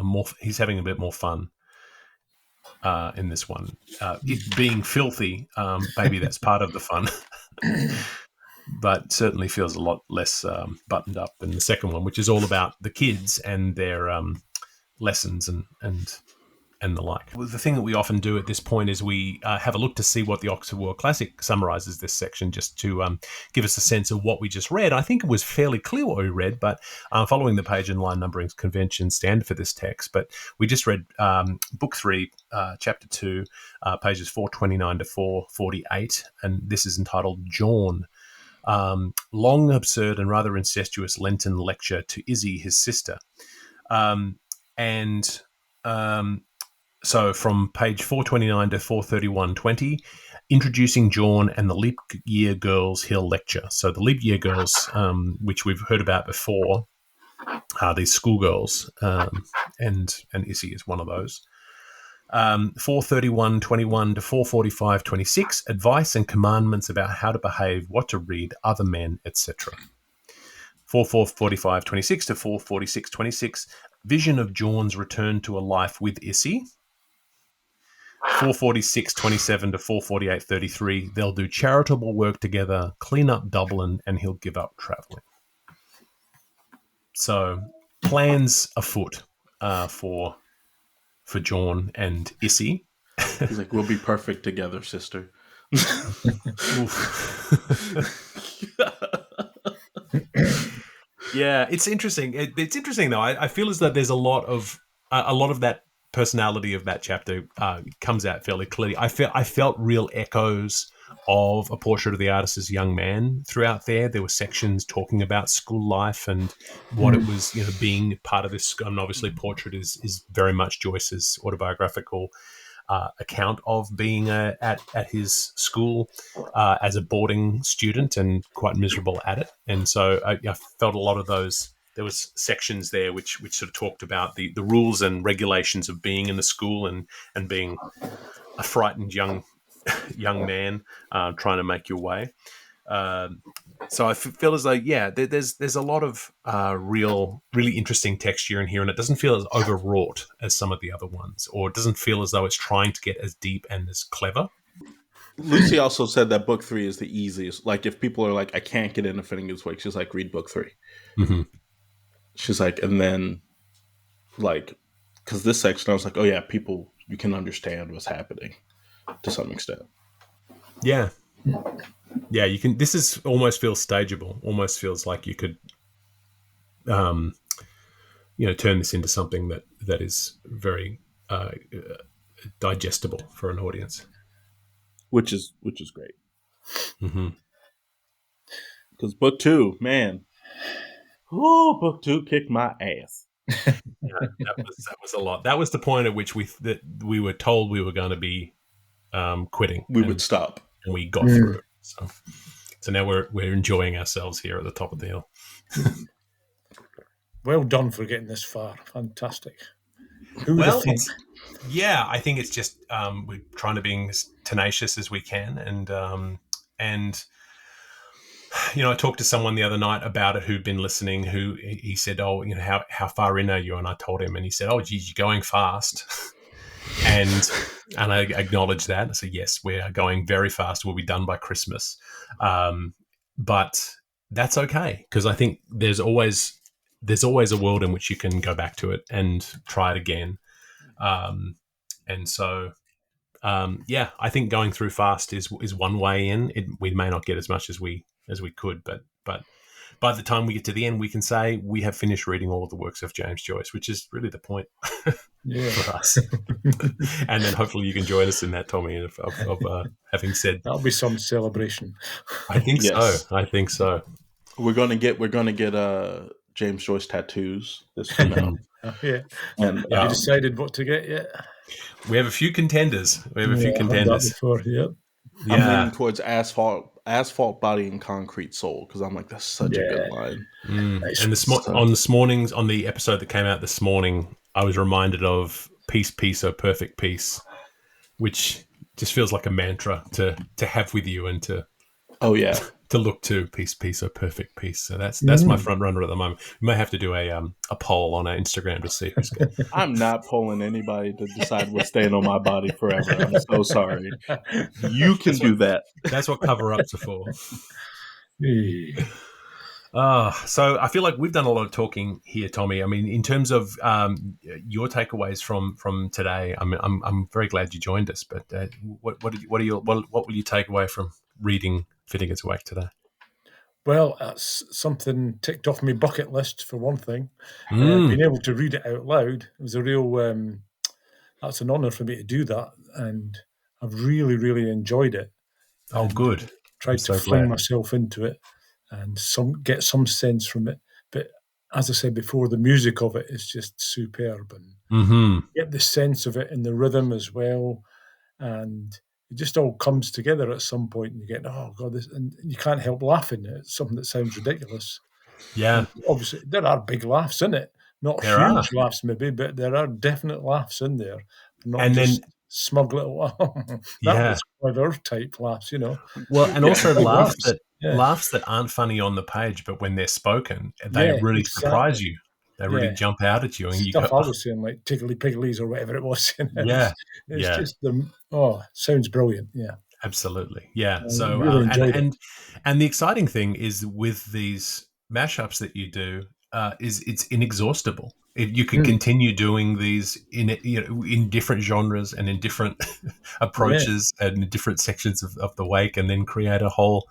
more. He's having a bit more fun in this one. It being filthy, maybe that's part of the fun, but certainly feels a lot less buttoned up than the second one, which is all about the kids and their lessons and the like. Well, the thing that we often do at this point is we have a look to see what the Oxford World Classic summarizes this section, just to give us a sense of what we just read. I think it was fairly clear what we read, but following the page and line numbering convention standard for this text. But we just read book 3, chapter 2, pages 429 to 448, and this is entitled Shaun. long, absurd, and rather incestuous Lenten lecture to Issy, his sister. So from page 429 to 431.20, introducing Shaun and the Leap Year Girls Hill lecture. So the Leap Year Girls, which we've heard about before, are these schoolgirls, and Issy is one of those. 431.21 to 445.26, advice and commandments about how to behave, what to read, other men, etc. 445.26 to 446.26, vision of Shaun's return to a life with Issy. 446.27 to 448.33, they'll do charitable work together, clean up Dublin, and he'll give up travelling. So plans afoot for Shaun and Issy. He's like, we'll be perfect together, sister. Yeah, it's interesting. It's interesting though. I feel as though there's a lot of that personality of that chapter comes out fairly clearly. I felt real echoes of A Portrait of the Artist as Young Man throughout there. There were sections talking about school life and what it was, being part of this. And obviously, Portrait is very much Joyce's autobiographical account of being at his school as a boarding student and quite miserable at it. And so I felt a lot of those. There was sections there which sort of talked about the rules and regulations of being in the school and being a frightened young man trying to make your way. So I feel as though, there's a lot of really interesting texture in here, and it doesn't feel as overwrought as some of the other ones, or it doesn't feel as though it's trying to get as deep and as clever. Lucy also said that book 3 is the easiest. Like, if people are like, I can't get into Finnegan's Wake, she's like, read book 3. Mm-hmm. She's like, and then, like, because this section, I was like, oh yeah, people, you can understand what's happening to some extent. Yeah. Yeah, you can. This is almost feels stageable. Almost feels like you could, turn this into something that is very digestible for an audience. Which is great. Mm-hmm. Because book 2, man, book 2 kicked my ass. That was a lot. That was the point at which we were told we were going to be quitting. We would stop, and we got through it. So now we're enjoying ourselves here at the top of the hill. Well done for getting this far. Fantastic. I think it's just we're trying to be as tenacious as we can, and I talked to someone the other night about it who'd been listening. Who he said, how far in are you? And I told him, and he said, oh, geez, you're going fast. And I acknowledged that. I said, yes, we are going very fast. We'll be done by Christmas. But that's okay, because I think there's always a world in which you can go back to it and try it again. And so, I think going through fast is one way in. We may not get as much as we could, but by the time we get to the end, we can say we have finished reading all of the works of James Joyce, which is really the point for us. And then hopefully you can join us in that, Tommy, of having said that'll be some celebration. I think so. We're gonna get James Joyce tattoos this time out. Yeah. And have you decided what to get yet? We have a few contenders. I've heard that before, yep. I'm leaning towards asphalt body and concrete soul, because I'm like, that's such a good line. Nice. And on the episode that came out this morning, I was reminded of peace, peace, oh perfect peace, which just feels like a mantra to have with you and to look to. Peace, peace, oh perfect peace. So that's my front runner at the moment. We may have to do a poll on our Instagram to see who's good. I'm not polling anybody to decide what's staying on my body forever. I'm so sorry. You can do that. That's what cover-ups are for. So I feel like we've done a lot of talking here, Tommy. I mean, in terms of your takeaways from today, I'm very glad you joined us. But what will you take away from reading Finnegan's Wake today? Well, that's something ticked off my bucket list for one thing. Being able to read it out loud was a real. That's an honour for me to do that, and I've really, really enjoyed it. Oh, good! Tried to fling myself into it. and get some sense from it. But as I said before, the music of it is just superb, and get the sense of it in the rhythm as well, and it just all comes together at some point, and you get, oh God, and you can't help laughing at something that sounds ridiculous. Yeah. And obviously, there are big laughs in it. Not huge laughs, maybe, but there are definite laughs in there. Not just smug little, that was clever type laughs, Well, and also laughs that aren't funny on the page, but when they're spoken, they really surprise you. They really jump out at you. And stuff I was saying, like Tiggly Pigglies or whatever it was. It's just sounds brilliant. Yeah. Absolutely. Yeah. So really enjoyed it. And the exciting thing is with these mashups that you do, is it's inexhaustible. You could continue doing these in different genres and in different approaches and in different sections of the wake, and then create a whole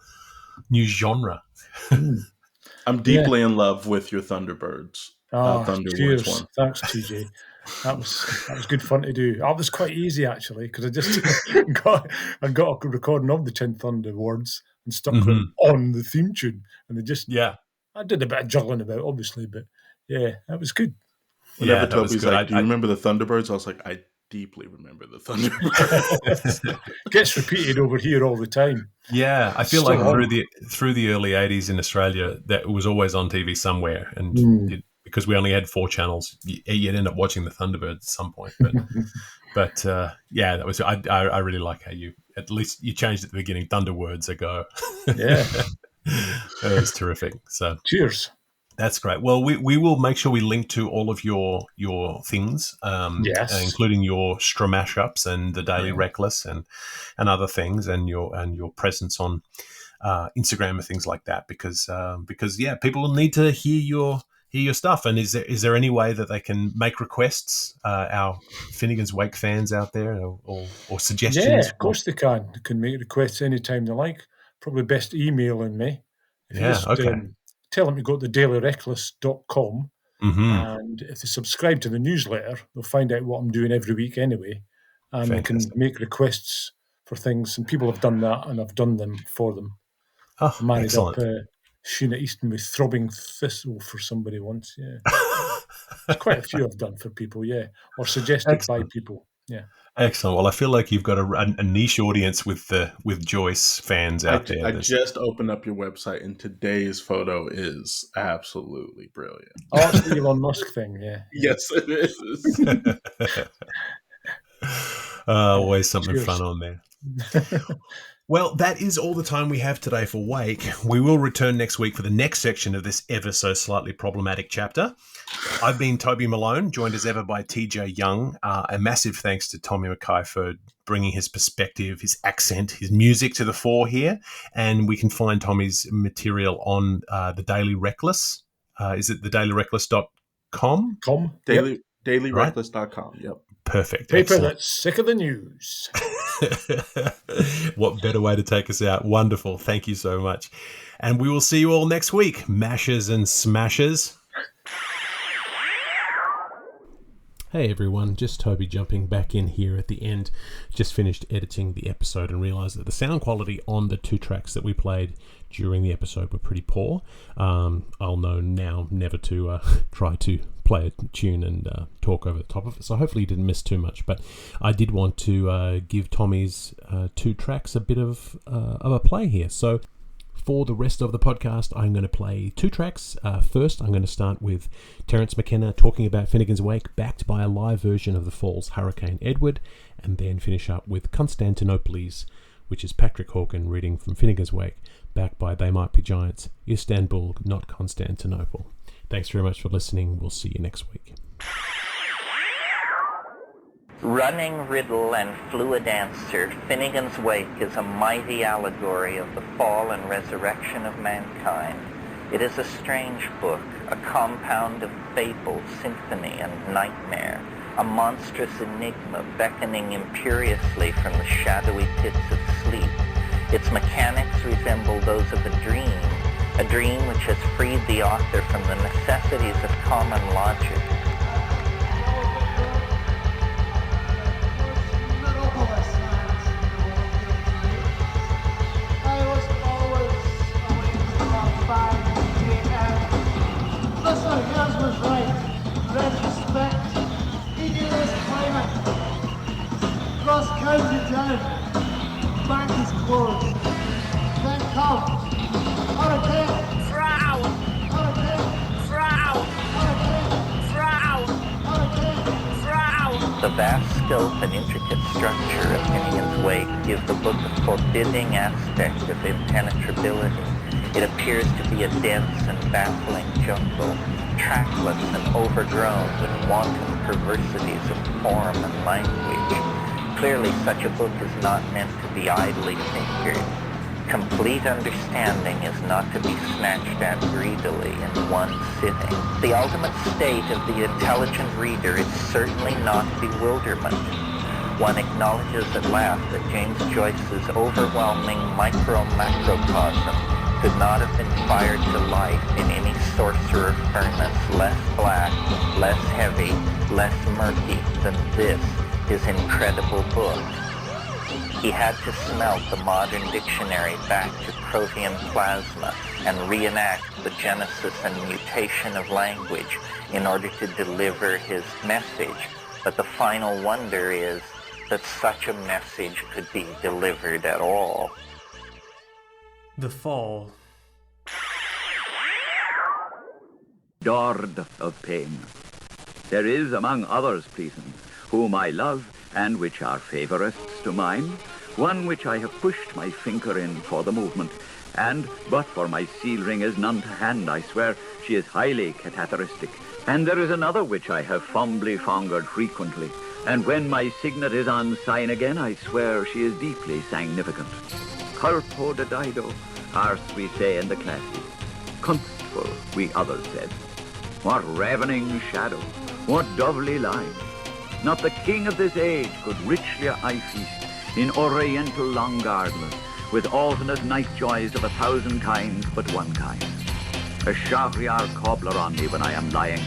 new genre. I'm deeply in love with your Thunderbirds. Cheers. One. Thanks, TJ. That was good fun to do. That was quite easy actually, because I just got a recording of the 10 Thunder words and stuck them on the theme tune, and I did a bit of juggling about, obviously, but that was good. Whenever Toby's like, "Do you remember the Thunderbirds?" I was like, "I deeply remember the Thunderbirds." Gets repeated over here all the time. Yeah, I feel like through the early 80s in Australia, that it was always on TV somewhere, and because we only had 4 channels, you'd end up watching the Thunderbirds at some point. But that was I really like how you changed at the beginning. Thunderwords ago. Yeah, that was terrific. So cheers. That's great. Well, we will make sure we link to all of your things, including your stramashups and the Daily Reckless and other things, and your presence on Instagram and things like that, because people will need to hear your stuff. And is there any way that they can make requests? Our Finnegan's Wake fans out there, or suggestions? Yeah, of course they can. They can make requests anytime they like. Probably best emailing me. Tell them to go to thedailyreckless.com, and if they subscribe to the newsletter, they'll find out what I'm doing every week anyway, and they can make requests for things, and people have done that, and I've done them for them. Oh, I married excellent. up Sheena Easton with Throbbing Thistle for somebody once, There's quite a few I've done for people, or suggested by people, Excellent. Well, I feel like you've got a niche audience with Joyce fans out there. I just opened up your website, and today's photo is absolutely brilliant. Oh, it's the Elon Musk thing, Yes, it is. Always something fun on there. Well, that is all the time we have today for Wake. We will return next week for the next section of this ever so slightly problematic chapter. I've been Toby Malone, joined as ever by TJ Young. A massive thanks to Tommy MacKay for bringing his perspective, his accent, his music to the fore here. And we can find Tommy's material on the Daily Reckless. Is it thedailyreckless.com? Dailyreckless.com, yep. Perfect. Paper Excellent. that's sick of the news. What better way to take us out? Wonderful. Thank you so much. And we will see you all next week, mashers and smashers. Hey everyone, just Toby jumping back in here at the end. Just finished editing the episode and realised that the sound quality on the 2 tracks that we played during the episode were pretty poor. I'll know now never to try to play a tune and talk over the top of it, so hopefully you didn't miss too much. But I did want to give Tommy's 2 tracks a bit of a play here. So for the rest of the podcast, I'm going to play 2 tracks. First, I'm going to start with Terence McKenna talking about Finnegan's Wake, backed by a live version of the Falls' Hurricane Edward, and then finish up with Constantinople's, which is Patrick Hawken reading from Finnegan's Wake, backed by They Might Be Giants, Istanbul, not Constantinople. Thanks very much for listening. We'll see you next week. Running riddle and fluid answer, Finnegan's Wake is a mighty allegory of the fall and resurrection of mankind. It is a strange book, a compound of fable, symphony, and nightmare, a monstrous enigma beckoning imperiously from the shadowy pits of sleep. Its mechanics resemble those of a dream which has freed the author from the necessities of common logic. Thank you, James. Bank is closed. Then come. Hurricane. Frau. Hurricane. Frau. Hurricane. Frau. Hurricane. Frau. The vast scope and intricate structure of Finnegan's Wake give the book a forbidding aspect of impenetrability. It appears to be a dense and baffling jungle, trackless and overgrown with wanton perversities of form and language. Clearly, such a book is not meant to be idly fingered. Complete understanding is not to be snatched at greedily in one sitting. The ultimate state of the intelligent reader is certainly not bewilderment. One acknowledges at last that James Joyce's overwhelming micro-macrocosm could not have been fired to life in any sorcerer furnace less black, less heavy, less murky than this, his incredible book. He had to smelt the modern dictionary back to protean plasma and reenact the genesis and mutation of language in order to deliver his message. But the final wonder is that such a message could be delivered at all. The Fall. Adored of pain. There is among others, pleasant, whom I love, and which are favourites to mine, one which I have pushed my finger in for the movement, and, but for my seal ring is none to hand, I swear, she is highly catheteristic. And there is another which I have fumbly fingered frequently, and when my signet is on sign again, I swear she is deeply significant. Corpo de dido, arse we say in the classic. Constful, we others said. What ravening shadow, what doubly line. Not the king of this age could richly I feast in oriental Longardless, with alternate night joys of 1,000 kinds, but one kind. A Shahriar cobbler on me when I am lying,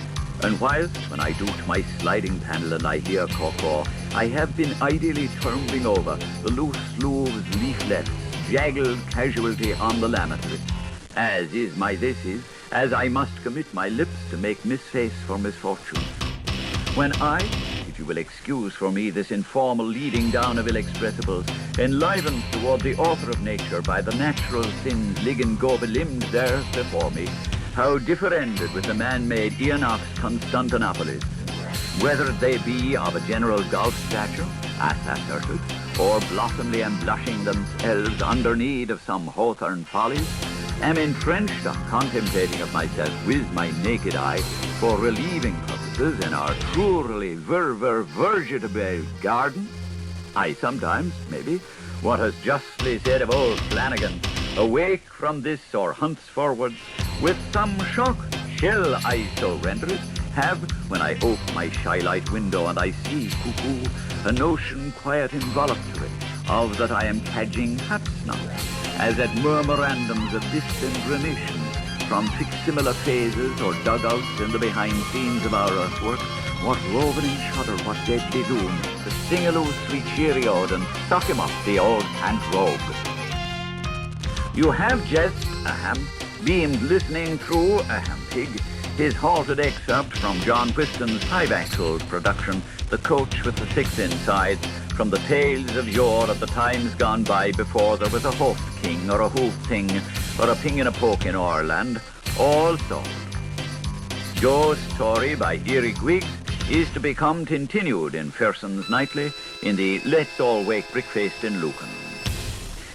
and whilst when I doot my sliding panel and I hear caw-caw, I have been ideally tumbling over the loose leaves, leaflets, jaggled casualty on the lavatory, as is my this is, as I must commit my lips to make misface for misfortune. When I, if you will excuse for me this informal leading down of ill-expressibles, enlivened toward the author of nature by the natural sins liggen go belimned there before me, how differended with the man-made Enoch's Constantinopolis, whether they be of a general golf stature, as asserted, or blossomly and blushing themselves under need of some hawthorn follies, am entrenched of contemplating of myself with my naked eye for relieving purposes in our truly vegetable garden. I sometimes, maybe, what has justly said of old Flanagan, awake from this or henceforward with some shock, shall I so render it, have, when I ope my skylight window and I see cuckoo, a notion quite involuntary of that I am cadging haps now, as at murmurandums of distant remissions from similar phases or dugouts in the behind scenes of our earthwork, what roving shudder, what deadly doom, to sing a loose sweet cheerio and suck him up the old pant rogue. You have just, beamed listening through, pig, his halted excerpt from John Whiston's five-axle production, The Coach with the Six Inside, from the tales of yore of the times gone by before there was a hoofed king or a hoofed thing or a ping and a poke in Ireland, all sold. Joe's story by Eric Wiggs is to become continued in Ferson's Nightly in the Let's All Wake Brickfaced in Lucan.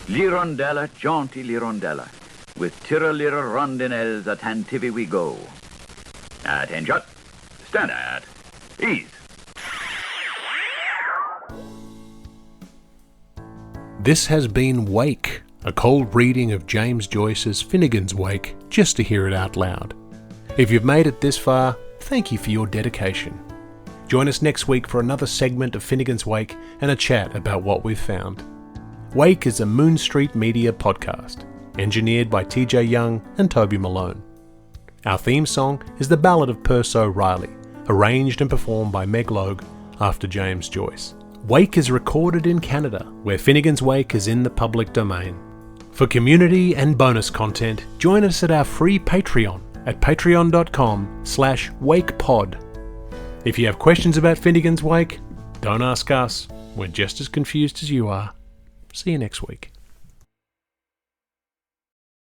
Lirondella, jaunty Lirondella, with Tira Lira Rondinelles at Tantivy we go. Attention, stand at ease. This has been Wake, a cold reading of James Joyce's Finnegan's Wake, just to hear it out loud. If you've made it this far, thank you for your dedication. Join us next week for another segment of Finnegan's Wake and a chat about what we've found. Wake is a Moon Street Media podcast, engineered by TJ Young and Toby Malone. Our theme song is The Ballad of Perso Riley, arranged and performed by Meg Logue after James Joyce. Wake is recorded in Canada, where Finnegan's Wake is in the public domain. For community and bonus content, join us at our free Patreon at patreon.com/wakepod. If you have questions about Finnegan's Wake, don't ask us, We're just as confused as you are. See you next week.